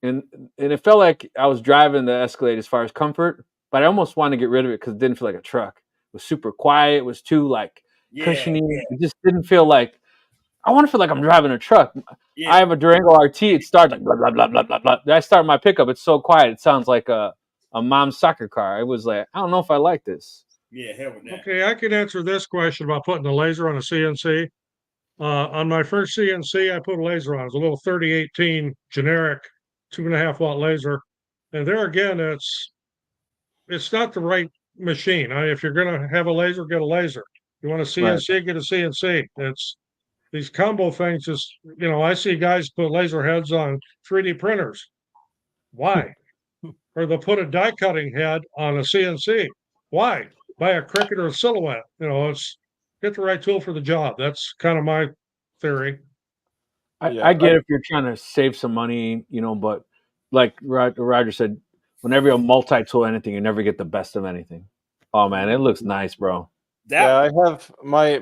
and it felt like I was driving the Escalade as far as comfort, but I almost wanted to get rid of it because it didn't feel like a truck. It was super quiet. It was too cushiony. Yeah. It just didn't feel like. I want to feel like I'm driving a truck. Yeah. I have a Durango RT. It starts like blah, blah, blah, blah, blah, blah. I start my pickup. It's so quiet. It sounds like a mom's soccer car. I was like, I don't know if I like this. Yeah, hell with that. Okay, I can answer this question about putting the laser on a CNC. On my first CNC, I put a laser on. It was a little 3018 generic 2.5 watt laser. And there again, it's not the right machine. If you're going to have a laser, get a laser. You want a CNC, right. Get a CNC. It's these combo things. Just I see guys put laser heads on 3D printers. Why? Or they'll put a die cutting head on a CNC. Why? Buy a Cricut or a Silhouette. It's get the right tool for the job. That's kind of my theory. I get if you're trying to save some money, but like Roger said, whenever you're multi-tool anything, you never get the best of anything. Oh man, it looks nice, bro. I have my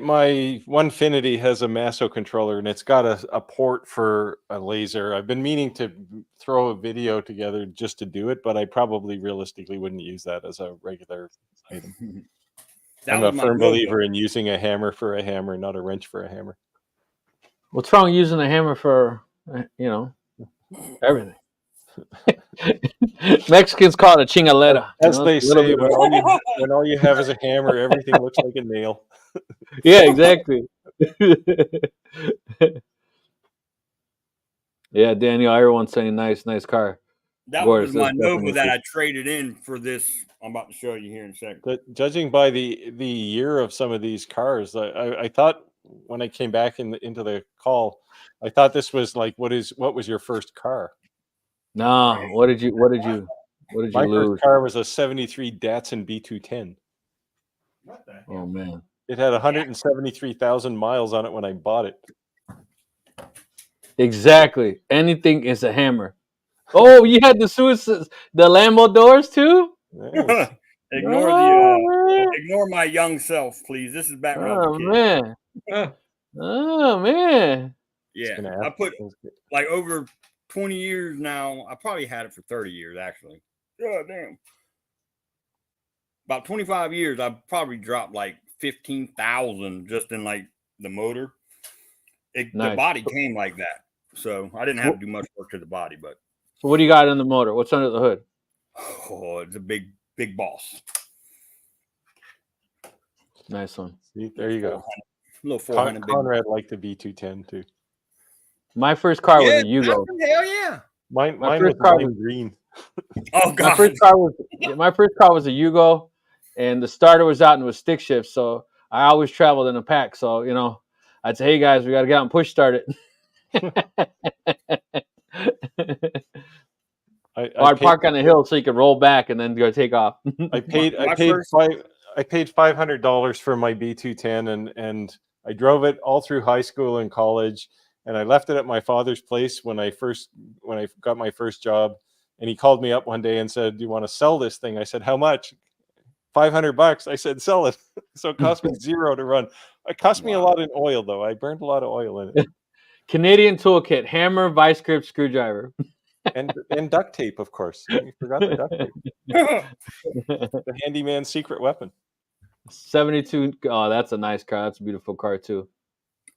Onefinity has a Masso controller and it's got a port for a laser. I've been meaning to throw a video together just to do it, but I probably realistically wouldn't use that as a regular item. I'm a firm believer in using a hammer for a hammer, not a wrench for a hammer. What's wrong with using a hammer for everything? Mexicans call it a chingaleta. As they say, when all you have is a hammer, everything looks like a nail. Yeah, exactly. Yeah, Daniel, everyone's saying nice car. That was my Nova that I traded in for this I'm about to show you here in a second. But judging by the year of some of these cars, I thought when I came back into the call, I thought this was like, what was your first car? No, what did you My lose? first car was a 73 Datsun B210. What the hell? Oh man. It had 173,000 miles on it when I bought it. Exactly. Anything is a hammer. Oh, you had the Lambo doors too? Nice. Ignore my young self, please. This is back when I was a kid. Man. Ah, Oh man. Yeah, I put like over 20 years now. I probably had it for 30 years actually. God damn. About 25 years, I probably dropped like 15,000 just in like the motor. Nice. The body came like that, so I didn't have to do much work to the body. But So what do you got in the motor? What's under the hood? oh, it's a big boss. Nice one. See, there you go. Little 400. Conrad liked the B210 too. My first car was a Yugo. Hell yeah! Mine My was first car lime green. Oh god! My first car was a Yugo, and the starter was out and it was stick shift. So I always traveled in a pack. So I'd say, "Hey guys, we got to get out and push start it." I'd park on the hill so you could roll back and then go take off. I paid $500 for my B210 and I drove it all through high school and college, and I left it at my father's place when I got my first job, and he called me up one day and said, "Do you want to sell this thing?" I said, "How much?" $500. I said, "Sell it." So it cost me $0 to run. It cost me a lot in oil though. I burned a lot of oil in it. Canadian toolkit, hammer, vice grip, screwdriver. And duct tape, of course. You forgot the duct tape. The handyman's secret weapon. 72. Oh, that's a nice car. That's a beautiful car too.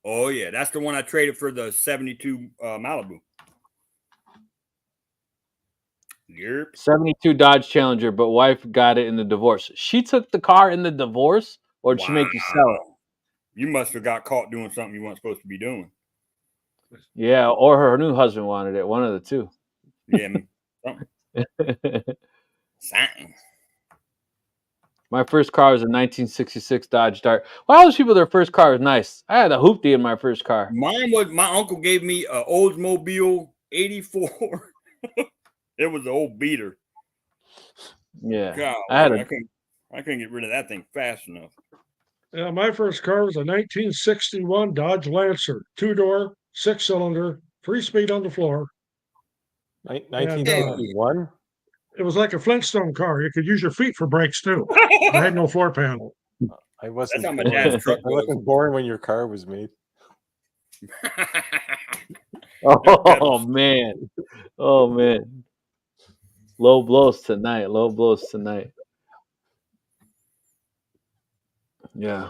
Oh yeah, that's the one I traded for the 72 Malibu. Yep. 72 Dodge Challenger, but wife got it in the divorce. She took the car in the divorce, or did she make you sell it? You must have got caught doing something you weren't supposed to be doing. Yeah, or her new husband wanted it. One of the two. Yeah, something. My first car was a 1966 Dodge Dart. Well, all those people, their first car was nice. I had a hoopty in my first car. Mine was, my uncle gave me an Oldsmobile 84. It was an old beater. Yeah. God, I couldn't get rid of that thing fast enough. yeah, my first car was a 1961 Dodge Lancer, 2-door, 6-cylinder, 3-speed on the floor. 1961? It was like a Flintstone car. You could use your feet for brakes too. It had no floor panel. I wasn't That's how my born. dad's truck I wasn't born when your car was made. Oh man. Oh man. Low blows tonight. Yeah.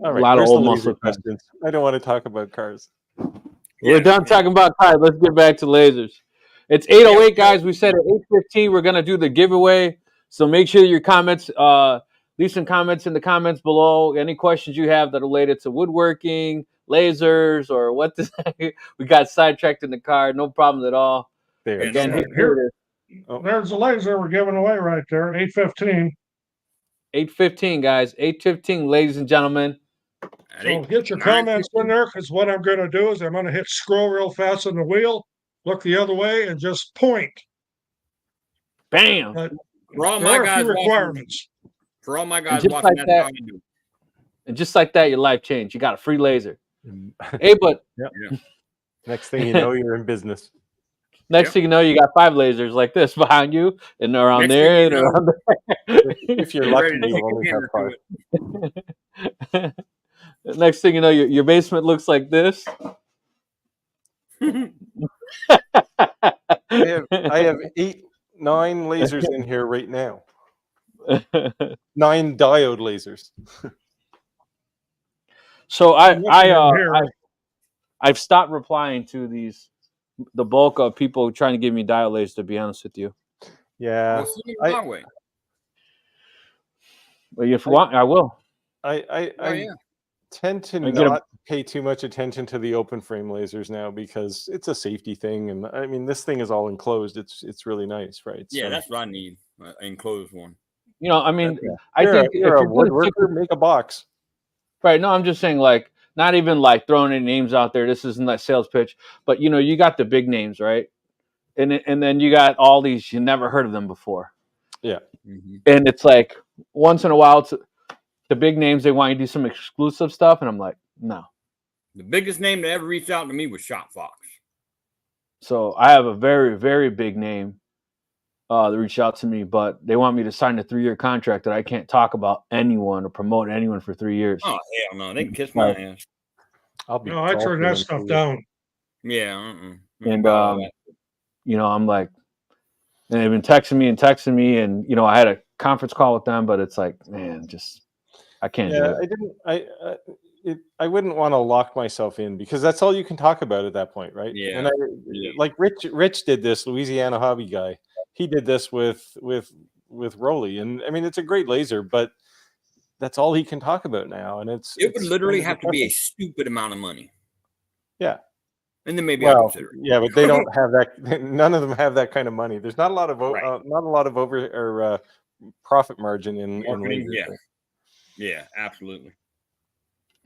All right, a lot of where's old the muscle laser questions? I don't want to talk about cars. We're done talking about cars. Let's get back to lasers. It's 8:08, guys. We said at 8:15 we're gonna do the giveaway. So make sure your comments, leave some comments in the comments below. Any questions you have that are related to woodworking, lasers, or what this we got sidetracked in the car. No problem at all. There. Again, Here. There's the laser we're giving away right there, 8:15. 8:15, guys. 8:15, ladies and gentlemen. So get your comments in there, because what I'm going to do is I'm going to hit scroll real fast on the wheel, look the other way, and just point. Bam. For all my guys requirements. For all my guys watching, that's how you do. And just like that, your life changed. You got a free laser. Hey, but Next thing you know, you're in business. Next thing you know, you got 5 lasers like this behind you, and around there, and around there. If you're lucky, you'll only have 5. Next thing you know, your basement looks like this. I have 9 lasers in here right now. 9 diode lasers. So I've stopped replying to the bulk of people trying to give me diode lasers, to be honest with you. Yeah. Well, if you want, I will. I tend to not pay too much attention to the open frame lasers now, because it's a safety thing, and I mean, this thing is all enclosed. It's really nice, right? Yeah, that's what I need, enclosed one. You know, I mean, Yeah. I think You're if a you're going to stick woodworker, make a box. right, no, I'm just saying, like, not even like throwing any names out there. This isn't that sales pitch, but you know, you got the big names, right? And then you got all these you never heard of them before, Yeah. and it's like once in a while, it's the big names they want you to do some exclusive stuff, and I'm like, no. The biggest name that ever reached out to me was Shop Fox. So I have a very, very big name that reached out to me, but they want me to sign a 3-year contract that I can't talk about anyone or promote anyone for 3 years. Oh hell no, they can kiss my ass. I'll be. No, I turned that stuff down. Yeah, And you know, I'm like, and they've been texting me, and you know, I had a conference call with them, but it's like, man, just I can't do it. I wouldn't want to lock myself in because that's all you can talk about at that point, right? Yeah. And like Rich did this, Louisiana hobby guy. He did this with Rolly, and I mean it's a great laser, but that's all he can talk about now, and it would literally have to be a stupid amount of money. Yeah. And then maybe I'll consider it. Yeah, but they don't have that. None of them have that kind of money. There's not a lot of over or profit margin in lasers. Yeah. Yeah, absolutely.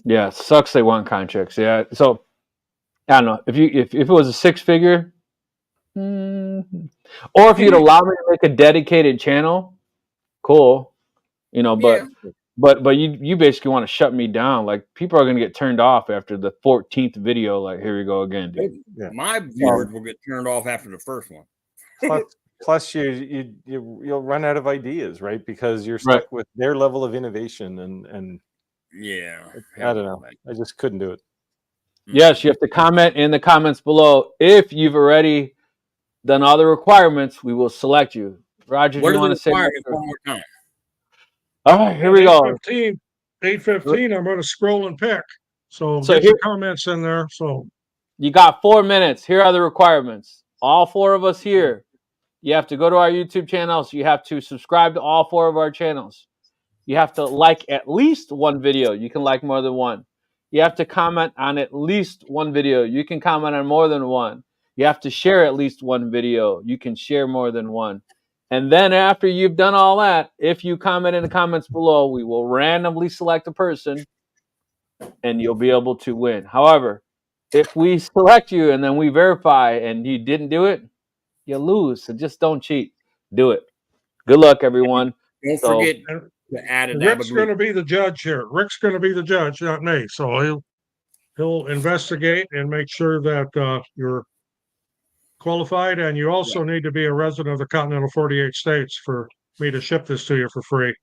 Yeah, it sucks they want contracts. Yeah, so I don't know if it was a 6-figure, or if you'd allow me to make a dedicated channel, cool. You know, but you basically want to shut me down. Like people are gonna get turned off after the 14th video. Like here we go again, dude. Yeah. My viewers will get turned off after the first one. Plus, you'll run out of ideas, right? Because you're stuck with their level of innovation, and yeah, I don't know. I just couldn't do it. Yes, you have to comment in the comments below if you've already done all the requirements. We will select you. Roger, do you want to say one more time? All right, here we go. 8:15. I'm going to scroll and pick. So get your comments in there. So you got 4 minutes. Here are the requirements. All 4 of us here. You have to go to our YouTube channels. You have to subscribe to all 4 of our channels. You have to like at least one video. You can like more than one. You have to comment on at least one video. You can comment on more than one. You have to share at least one video. You can share more than one. And then after you've done all that, if you comment in the comments below, we will randomly select a person and you'll be able to win. However, if we select you and then we verify and you didn't do it, you lose. So just don't cheat. Do it. Good luck, everyone. Don't forget to add it. Rick's going to be the judge here. Rick's going to be the judge, not me. So he'll investigate and make sure that you're qualified, and you also need to be a resident of the continental 48 states for me to ship this to you for free.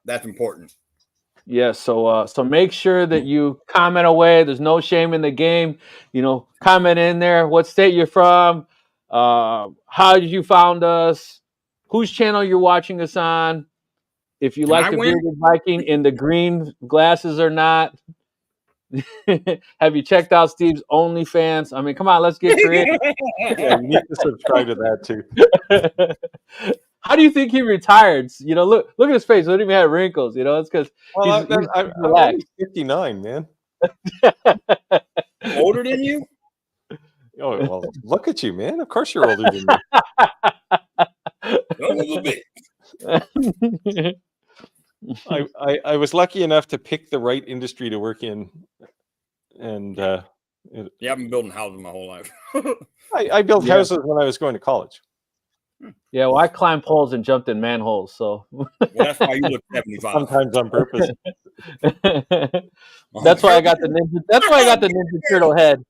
That's important. Yeah, so make sure that you comment away. There's no shame in the game. You know, comment in there what state you're from, how did you found us, whose channel you're watching us on, if you like the bearded Viking in the green glasses or not. Have you checked out Steve's OnlyFans? I mean, come on, let's get creative. Yeah, you need to subscribe to that too. How do you think he retired? You know, look at his face. He doesn't even have wrinkles. You know, it's because I'm only 59, man. Older than you? Oh well, look at you, man. Of course you're older than me. A little bit. I was lucky enough to pick the right industry to work in, and I've been building houses my whole life. I built houses when I was going to college. Yeah, well, I climbed poles and jumped in manholes, so that's why you look 75. Sometimes on purpose. That's why I got the ninja. That's why I got the Ninja Turtle head.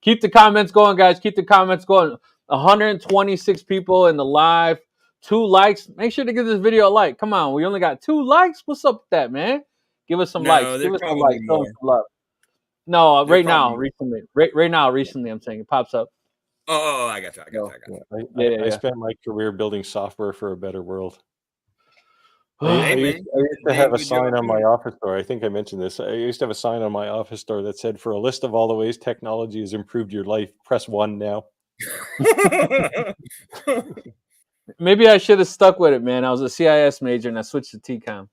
Keep the comments going, guys. Keep the comments going. 126 people in the live. 2 likes. Make sure to give this video a like. Come on, we only got 2 likes. What's up with that, man? Give us some likes. Give us some likes. Show us some love. No, right now, recently. Right now, recently, I'm saying it pops up. Oh, I got you. I spent my career building software for a better world. I used to have a sign on my office door. I think I mentioned this. I used to have a sign on my office door that said, "For a list of all the ways technology has improved your life, press 1 now." Maybe I should have stuck with it, man. I was a CIS major and I switched to TCOM.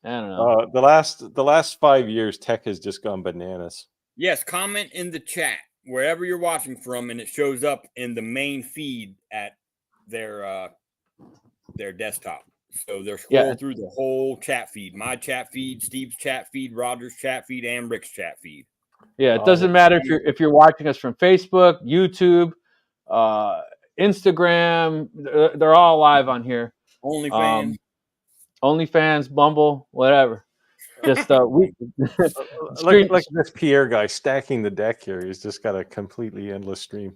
I don't know. The last 5 years, tech has just gone bananas. Yes, comment in the chat wherever you're watching from, and it shows up in the main feed at their their desktop. So they're Yeah. scrolling through the whole chat feed, my chat feed, Steve's chat feed, Roger's chat feed, and Rick's chat feed. Yeah, it doesn't matter if you're watching us from Facebook, YouTube, Instagram. They're all live on here. OnlyFans. OnlyFans, Bumble, whatever. Just we Like this Pierre guy stacking the deck here. He's just got a completely endless stream.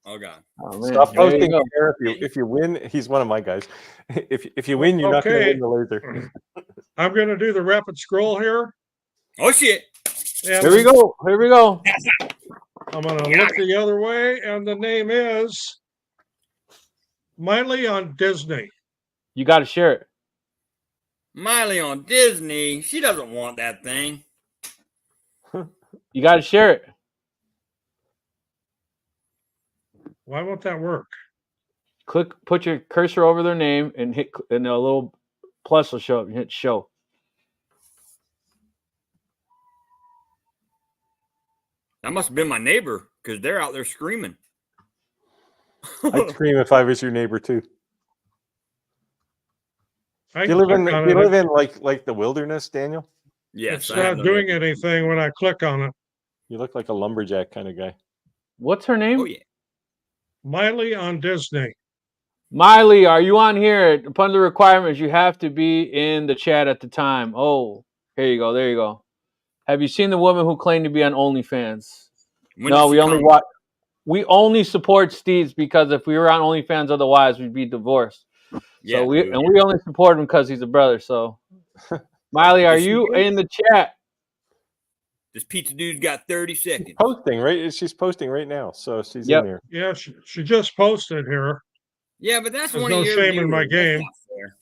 Oh God! Oh, man. Stop There you posting go. Pierre. If you win, he's one of my guys. If you win, you're not going to win the laser. I'm going to do the rapid scroll here. Oh shit! And Here we go. Here we go. I'm going to look the other way, and the name is Miley on Disney. You got to share it. Miley on Disney. She doesn't want that thing. You got to share it. Why won't that work? Put your cursor over their name and hit, and a little plus will show up. And hit show. That must have been my neighbor because they're out there screaming. I'd scream if I was your neighbor too. I Do you live in like the wilderness, Daniel? Yes, It's not doing anything when I click on it. You look like a lumberjack kind of guy. What's her name? Oh yeah, Miley on Disney. Miley, are you on here? Upon the requirements, you have to be in the chat at the time. Oh, here you go. There you go. Have you seen the woman who claimed to be on OnlyFans? No, we only watch. We only support Steve's because if we were on OnlyFans, otherwise we'd be divorced. Yeah, so we only support him because he's a brother. So, Miley, are you in the chat? This pizza dude's got 30 seconds. She's posting right. She's posting right now, so she's in there. Yeah, she just posted here. Yeah, but that's There's one no of your shame in viewers. my That's game. not fair.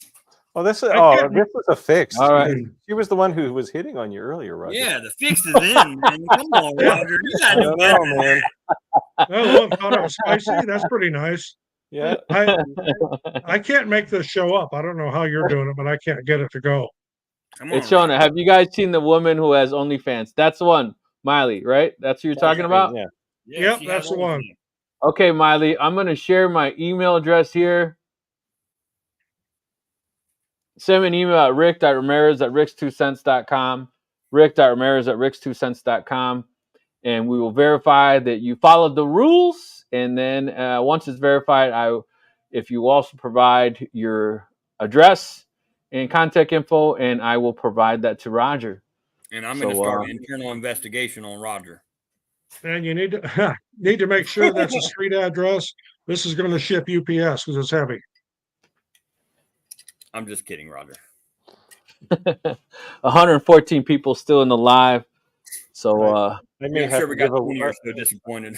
Oh, this was a fix. All right. She was the one who was hitting on you earlier, Roger. Yeah, the fix is in, man. Come on, Roger. You gotta do better, man. Oh, look, thought it was spicy. That's pretty nice. Yeah. I can't make this show up. I don't know how you're doing it, but I can't get it to go. Come on, It's showing it. Have you guys seen the woman who has OnlyFans? That's the one, Miley, right? That's who you're talking about? Yeah. Yep, that's the one. Okay, Miley, I'm going to share my email address here. Send me an email at rick.ramirez@ricks2cents.com, rick.ramirez@ricks2cents.com, and we will verify that you followed the rules. And then once it's verified, if you also provide your address and contact info, and I will provide that to Roger. And I'm going to start an internal investigation on Roger. And you need to make sure that's a street address. This is going to ship UPS because it's heavy. I'm just kidding, Roger. 114 people still in the live. So I may have to got 20 or so disappointed.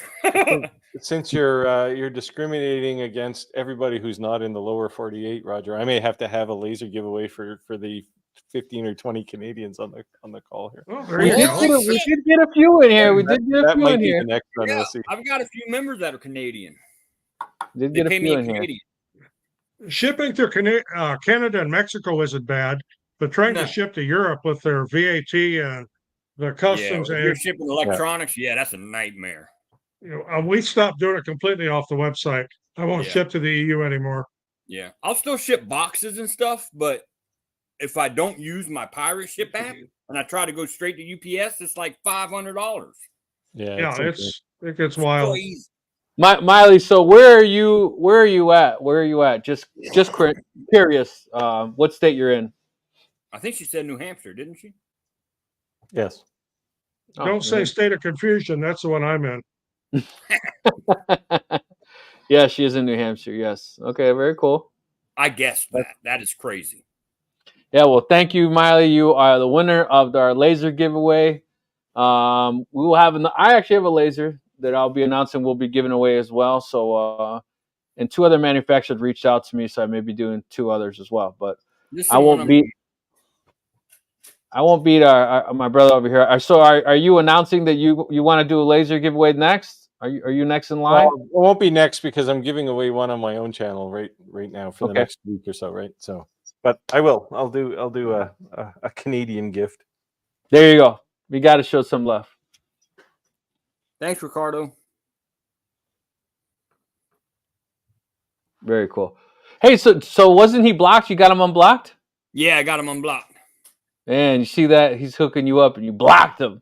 Since you're discriminating against everybody who's not in the lower 48, Roger, I may have to have a laser giveaway for the 15 or 20 Canadians on the call here. Oh, we did get a few in here. That might be the next one. Yeah, We'll see. I've got a few members that are Canadian. Did get a few in here. Shipping through Canada and Mexico isn't bad, but trying to ship to Europe with their VAT and the customs and you're shipping electronics, that's a nightmare. We stopped doing it completely off the website. I won't ship to the EU anymore. Yeah, I'll still ship boxes and stuff, but if I don't use my pirate ship app and I try to go straight to UPS, it's like $500. Yeah, it gets wild. Crazy. Miley, so where are you at? Just curious, what state you're in? I think she said New Hampshire, didn't she? Yes. Don't say state of confusion. That's the one I'm in. Yeah, she is in New Hampshire. Yes. Okay, very cool. I guessed that. That is crazy. Yeah, well, thank you, Miley. You are the winner of our laser giveaway. We will have I actually have a laser that I'll be announcing we'll be giving away as well. So, and 2 other manufacturers reached out to me, so I may be doing 2 others as well. But I won't beat my brother over here. So, are you announcing that you want to do a laser giveaway next? Are you next in line? Well, it won't be next because I'm giving away one on my own channel right now for the next week or so, right? So, but I will. I'll do a Canadian gift. There you go. We got to show some love. Thanks, Ricardo. Very cool. Hey, so wasn't he blocked? You got him unblocked? Yeah, I got him unblocked. And you see that he's hooking you up, and you blocked him.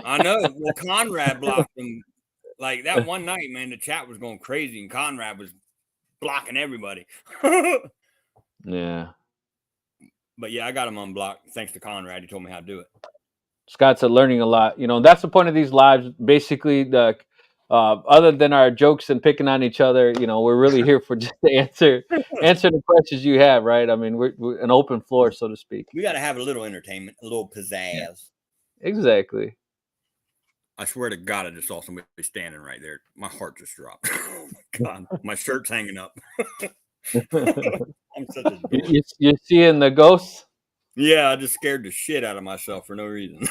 I know. Well, Conrad blocked him. Like that one night, man, the chat was going crazy, and Conrad was blocking everybody. Yeah. But yeah, I got him unblocked thanks to Conrad. He told me how to do it. Scott's learning a lot. That's the point of these lives. Basically, other than our jokes and picking on each other, we're really here for just to answer the questions you have, right? I mean, we're an open floor, so to speak. We got to have a little entertainment, a little pizzazz. Yeah. Exactly. I swear to God, I just saw somebody standing right there. My heart just dropped. Oh my God, my shirt's hanging up. I'm such a dork. You're seeing the ghosts? Yeah, I just scared the shit out of myself for no reason.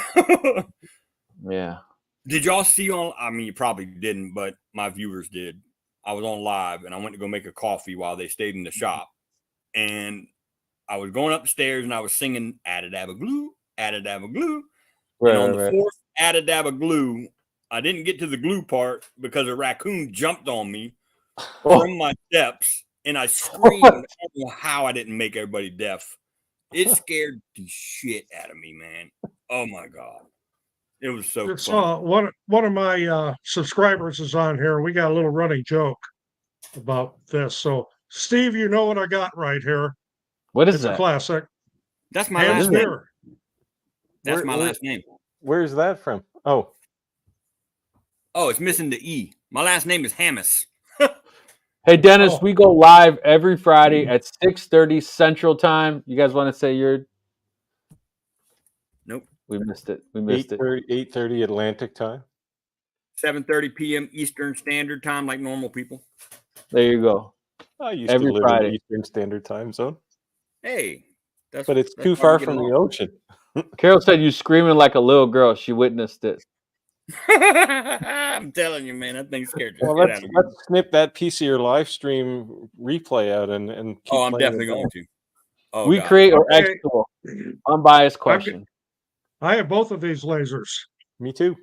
Yeah. Did y'all see I mean, you probably didn't, but my viewers did. I was on live and I went to go make a coffee while they stayed in the shop. And I was going upstairs and I was singing Add a Dab of Glue, Add a Dab of Glue. Right, and on the fourth Add a Dab of Glue, I didn't get to the glue part because a raccoon jumped on me from my steps and I screamed. I don't know how I didn't make everybody deaf. It scared the shit out of me, man. Oh my God. It was so fun. One of my subscribers is on here. We got a little running joke about this. So, Steve, you know what I got right here. What is it's that? A classic. That's my last name. That's my last name. Where's that from? Oh, it's missing the E. My last name is Hammis. Hey, Dennis, we go live every Friday at 6:30 Central Time. You guys want to say your... Nope. We missed it. 8:30 Atlantic time. 7:30 p.m. Eastern Standard Time, like normal people. There you go. I used every to live Friday. in the Eastern Standard Time zone. Hey. But it's too far from the ocean. Carol said you screaming like a little girl. She witnessed it. I'm telling you, man, that thing scared the shit out of me. Let's snip that piece of your live stream replay out and keep I'm playing definitely going to. Oh, we create or X tool. Unbiased question. I have both of these lasers. Me too.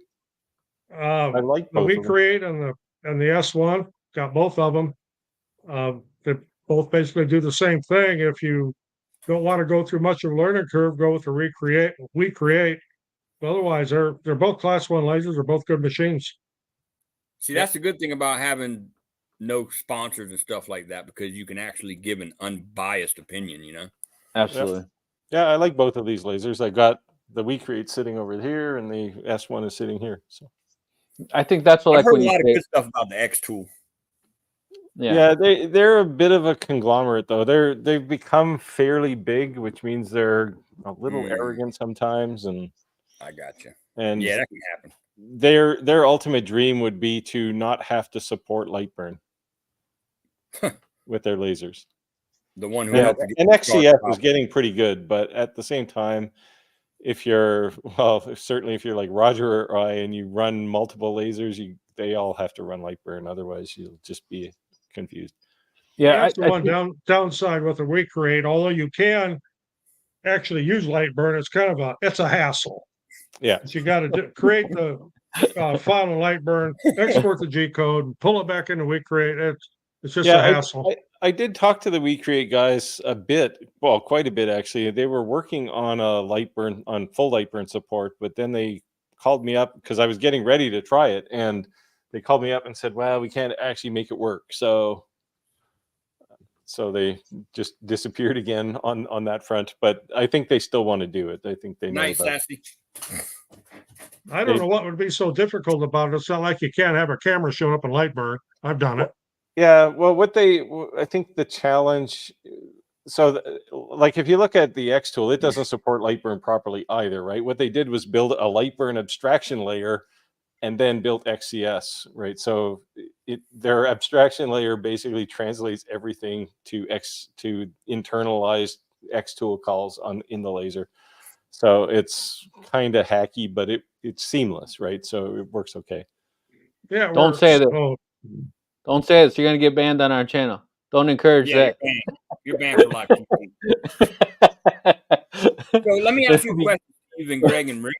I like the both We of them. Create and the S1. Got both of them. They both basically do the same thing. If you don't want to go through much of a learning curve, go with the We Create. Otherwise, they're both Class 1 lasers. They're both good machines. See, that's the good thing about having no sponsors and stuff like that, because you can actually give an unbiased opinion, Absolutely. Yeah, I like both of these lasers. I got the We Create sitting over here and the S1 is sitting here. So I think that's what I've heard a lot of good stuff about the X tool. Yeah, they're a bit of a conglomerate though. They've become fairly big, which means they're a little arrogant sometimes, and I got you. And yeah, that can happen. Their ultimate dream would be to not have to support LightBurn with their lasers. The one who and XCF is getting pretty good, but at the same time, if you're certainly if you're like Roger or I and you run multiple lasers, they all have to run LightBurn, otherwise you'll just be confused. Yeah, that's the one downside with the We Create. Although you can actually use LightBurn, it's a hassle. Yeah, but you got to create the file in LightBurn, export the G code, pull it back into We Create. It's just a hassle. I did talk to the We Create guys a bit, quite a bit actually. They were working on full LightBurn support, but then they called me up because I was getting ready to try it, and they called me up and said, "Well, we can't actually make it work." So they just disappeared again on that front. But I think they still want to do it. I think they know about it. I don't know what would be so difficult about it. It's not like you can't have a camera show up in LightBurn. I've done it. Yeah, well, I think the challenge. So, like, if you look at the X tool, it doesn't support LightBurn properly either, right? What they did was build a LightBurn abstraction layer and then built XCS, right? So their abstraction layer basically translates everything to internalized X tool calls in the laser. So it's kind of hacky, but it's seamless, right? So it works okay. Yeah, don't say that. Don't say it. So you're gonna get banned on our channel. Don't encourage that. You're banned for life. So let me ask you a question, Steve and Greg and Rick.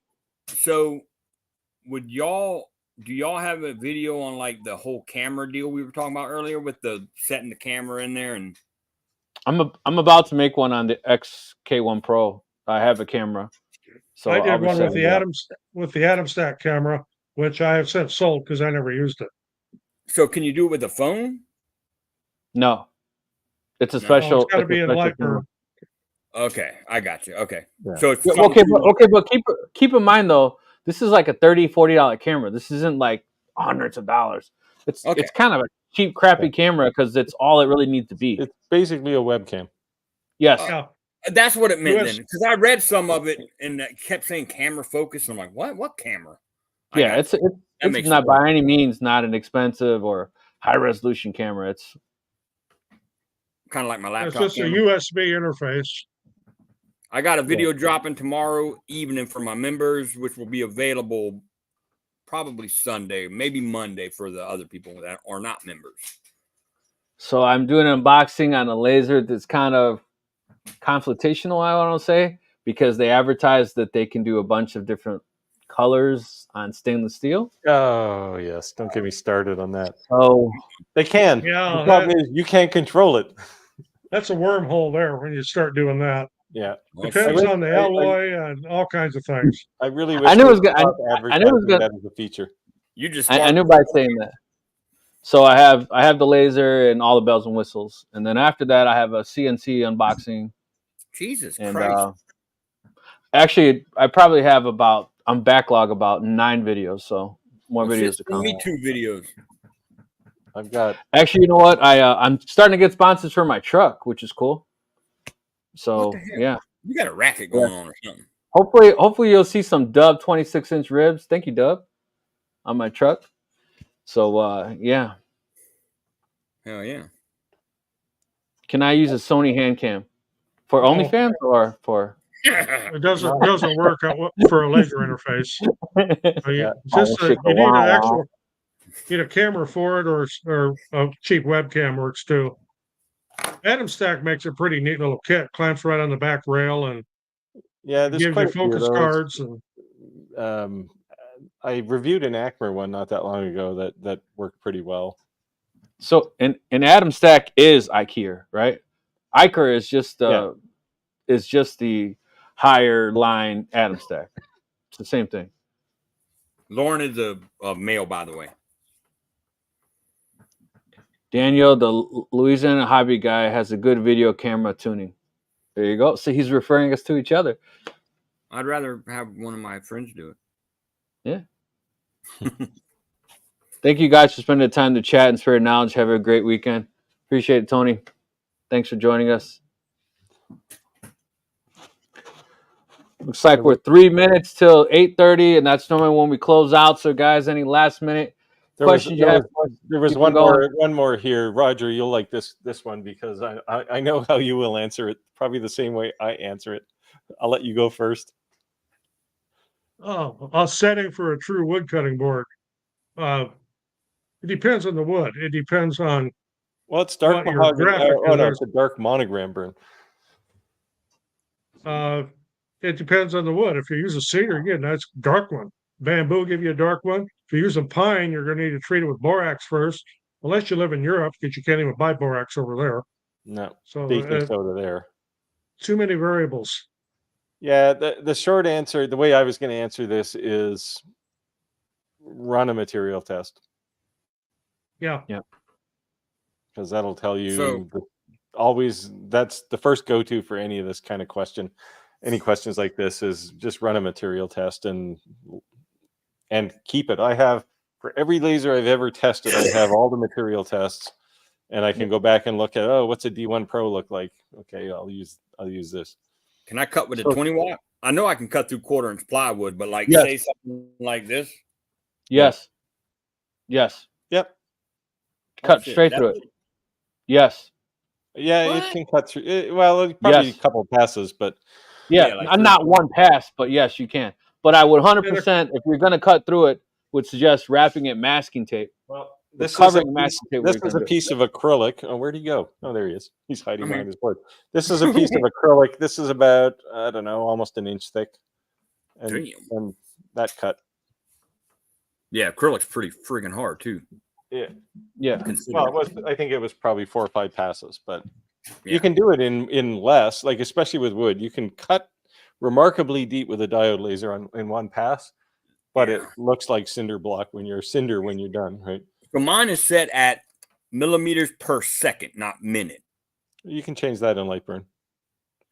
So do y'all have a video on like the whole camera deal we were talking about earlier with the setting the camera in there? And I'm about to make one on the XK1 Pro. I have a camera, so I I'll did be one with setting the it up. Atom Stack camera, which I have since sold because I never used it. So can you do it with a phone? No, it's a No. Oh, it's special. got to It's a be in special camera. LightBurn. Okay, I got you. Okay, Yeah. so it's Yeah, something but keep in mind though, this is like a $30-$40 camera. This isn't like hundreds of dollars. It's Okay. kind of a cheap, crappy camera because it's all it really needs to be. It's basically a webcam. Yes. Yeah, That's what it meant US then, because I read some of it and it kept saying camera focus. I'm like, what? What camera? I Yeah, got it's you. That it's makes not sense. by any means not an expensive or high resolution camera. It's Kind of like my it's laptop just a camera. USB interface. I got a video dropping tomorrow evening for my members, which will be available probably Sunday, maybe Monday for the other people that are not members. so I'm doing an unboxing on a laser that's kind of confrontational, I want to say, because they advertise that they can do a bunch of different colors on stainless steel. Oh yes, don't get me started on that. So They can. Yeah, The problem is you can't control it. That's a wormhole there when you start doing that. Yeah, Depends on the alloy and all kinds of things. I really wish I knew it they was would gonna. stop I knew it was advertising gonna. that as a feature. You just I knew by saying that. So I have the laser and all the bells and whistles, and then after that I have a CNC unboxing. Jesus And Christ. actually, I probably have I'm backlog about 9 videos, so more Well, videos shit, to come. send me 2 videos. I've got Actually, you know what? I'm starting to get sponsors for my truck, which is cool. So What the hell? yeah, You got a racket going on or something. hopefully you'll see some Dub 26-inch ribs. Thank you, Dub, on my truck. So yeah, Hell yeah. can I use a Sony hand cam for Oh. OnlyFans or for? It doesn't work for a laser interface. Yeah. You need a camera for it, or a cheap webcam works too. Atom Stack makes a pretty neat little kit. Clamps right on the back rail and there's gives quite you a few of focus those. cards. And I reviewed an Acmer one not that long ago that worked pretty well. So an Atom Stack is IKEA, right? Iker is just the higher line Atom Stack. It's the same thing. Lauren is a male, by the way. Daniel, the Louisiana hobby guy, has a good video camera tuning. There you go. So he's referring us to each other. I'd rather have one of my friends do it. Yeah. Thank you guys for spending the time to chat and share knowledge. Have a great weekend. Appreciate it, Tony. Thanks for joining us. Looks like we're 3 minutes till 8:30, and that's normally when we close out. So, guys, any last minute questions you have? There was one more here, Roger. You'll like this one because I know how you will answer it. Probably the same way I answer it. I'll let you go first. a setting for a true wood cutting board. It depends on the wood. It depends on Well, it's dark what your mahogany. graphic Oh no, is. it's a dark monogram burn. It depends on the wood. If you use a cedar, you get a nice dark one. Bamboo give you a dark one. If you use a pine, you're going to need to treat it with borax first. Unless you live in Europe, because you can't even buy borax over there. No, So baking soda there. Too many variables. Yeah, the short answer, the way I was going to answer this is run a material test. Yeah. Because that'll tell you always. That's the first go-to for any of this kind of question. Any questions like this is just run a material test and keep it. I have, for every laser I've ever tested, I have all the material tests, and I can go back and look at, what's a D1 Pro look like? Okay, I'll use this. Can I cut with a 20 watt? I know I can cut through 1/4 inch plywood, but Yes. say something like this. Yes. Yes. Yep. Cut straight through it. Yes. Yeah, What? it can cut through. Probably a couple passes, but yeah, like I'm not one pass, but yes, you can. But I would 100%, if you're going to cut through it, would suggest wrapping it masking tape. Well, This this is a piece of acrylic. Oh, where'd he go? Oh, there he is. He's hiding behind his board. This is a piece of acrylic. This is about, I don't know, almost an inch thick. And that cut. Yeah, acrylic's pretty friggin' hard too. Yeah. Yeah. Well, I think it was probably 4 or 5 passes, but You can do it in less, like especially with wood. You can cut remarkably deep with a diode laser in one pass, but it looks like cinder block when you're done, right? So mine is set at millimeters per second, not minute. You can change that in LightBurn.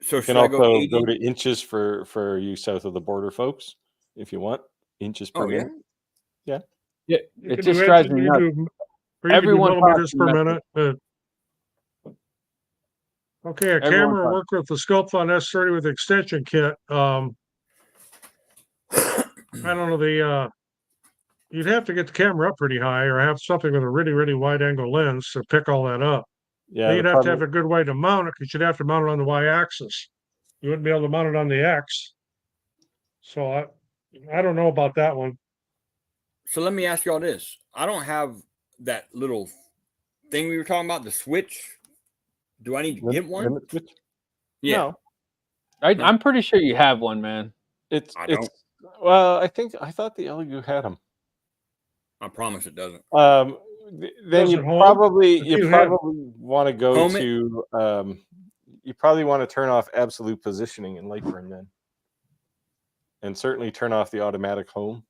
So You can should I go also 80? go to inches for you south of the border, folks, if you want inches per minute. Yeah, You it can just do drives inches, me you nuts. do- or you can do Everyone talks millimeters per metric. minute. Okay, a Everyone camera talks. worked with the Sculptron S30 with the extension kit. I don't know, you'd have to get the camera up pretty high or have something with a really, really wide angle lens to pick all that up. Yeah, Then you'd have to have a good way to mount it because you'd have to mount it on the Y-axis. You wouldn't be able to mount it on the X. So I don't know about that one. So let me ask y'all this. I don't have that little thing we were talking about, the switch. Do I need to get one? limit switch? Yeah. No, I'm pretty sure you have one, man. I don't. Well, I thought the LU had them. I promise it doesn't. Then Does you it home? probably If you have- want to go Home it? to you probably want to turn off absolute positioning in LightBurn then, and certainly turn off the automatic home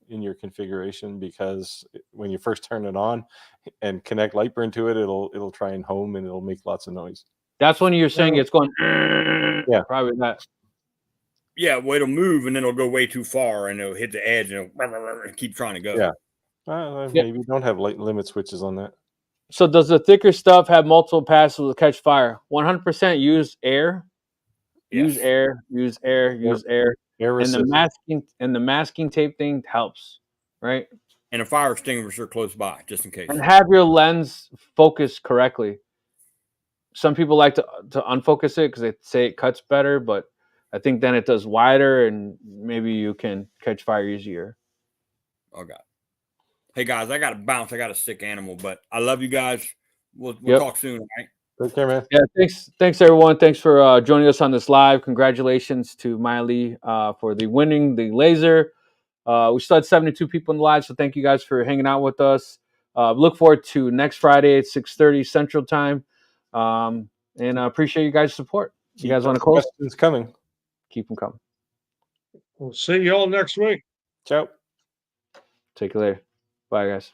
in your configuration, because when you first turn it on and connect LightBurn to it, it'll try and home and it'll make lots of noise. That's when you're saying it's going. Yeah. Probably not. Yeah, well, it'll move and then it'll go way too far and it'll hit the edge and it'll keep trying to go. Yeah. Yeah. Maybe don't have limit switches on that. So does the thicker stuff have multiple passes to catch fire? 100% use air. Use Yes. air. Use air. Use air. Air And resist. the masking tape thing helps, right? And a fire extinguisher close by, just in case. And have your lens focused correctly. Some people like to unfocus it because they say it cuts better, but I think then it does wider and maybe you can catch fire easier. Oh God. Hey guys, I gotta bounce. I got a sick animal, but I love you guys. We'll Yep. talk soon, all right? Take care, man. Yeah, thanks everyone. Thanks for joining us on this live. Congratulations to Miley for winning the laser. We still had 72 people in the live, so thank you guys for hanging out with us. Look forward to next Friday at 6:30 Central Time, and I appreciate you guys' support. You guys want to close? Questions coming. Keep them coming. We'll see you all next week. Ciao. Take it later. Bye, guys.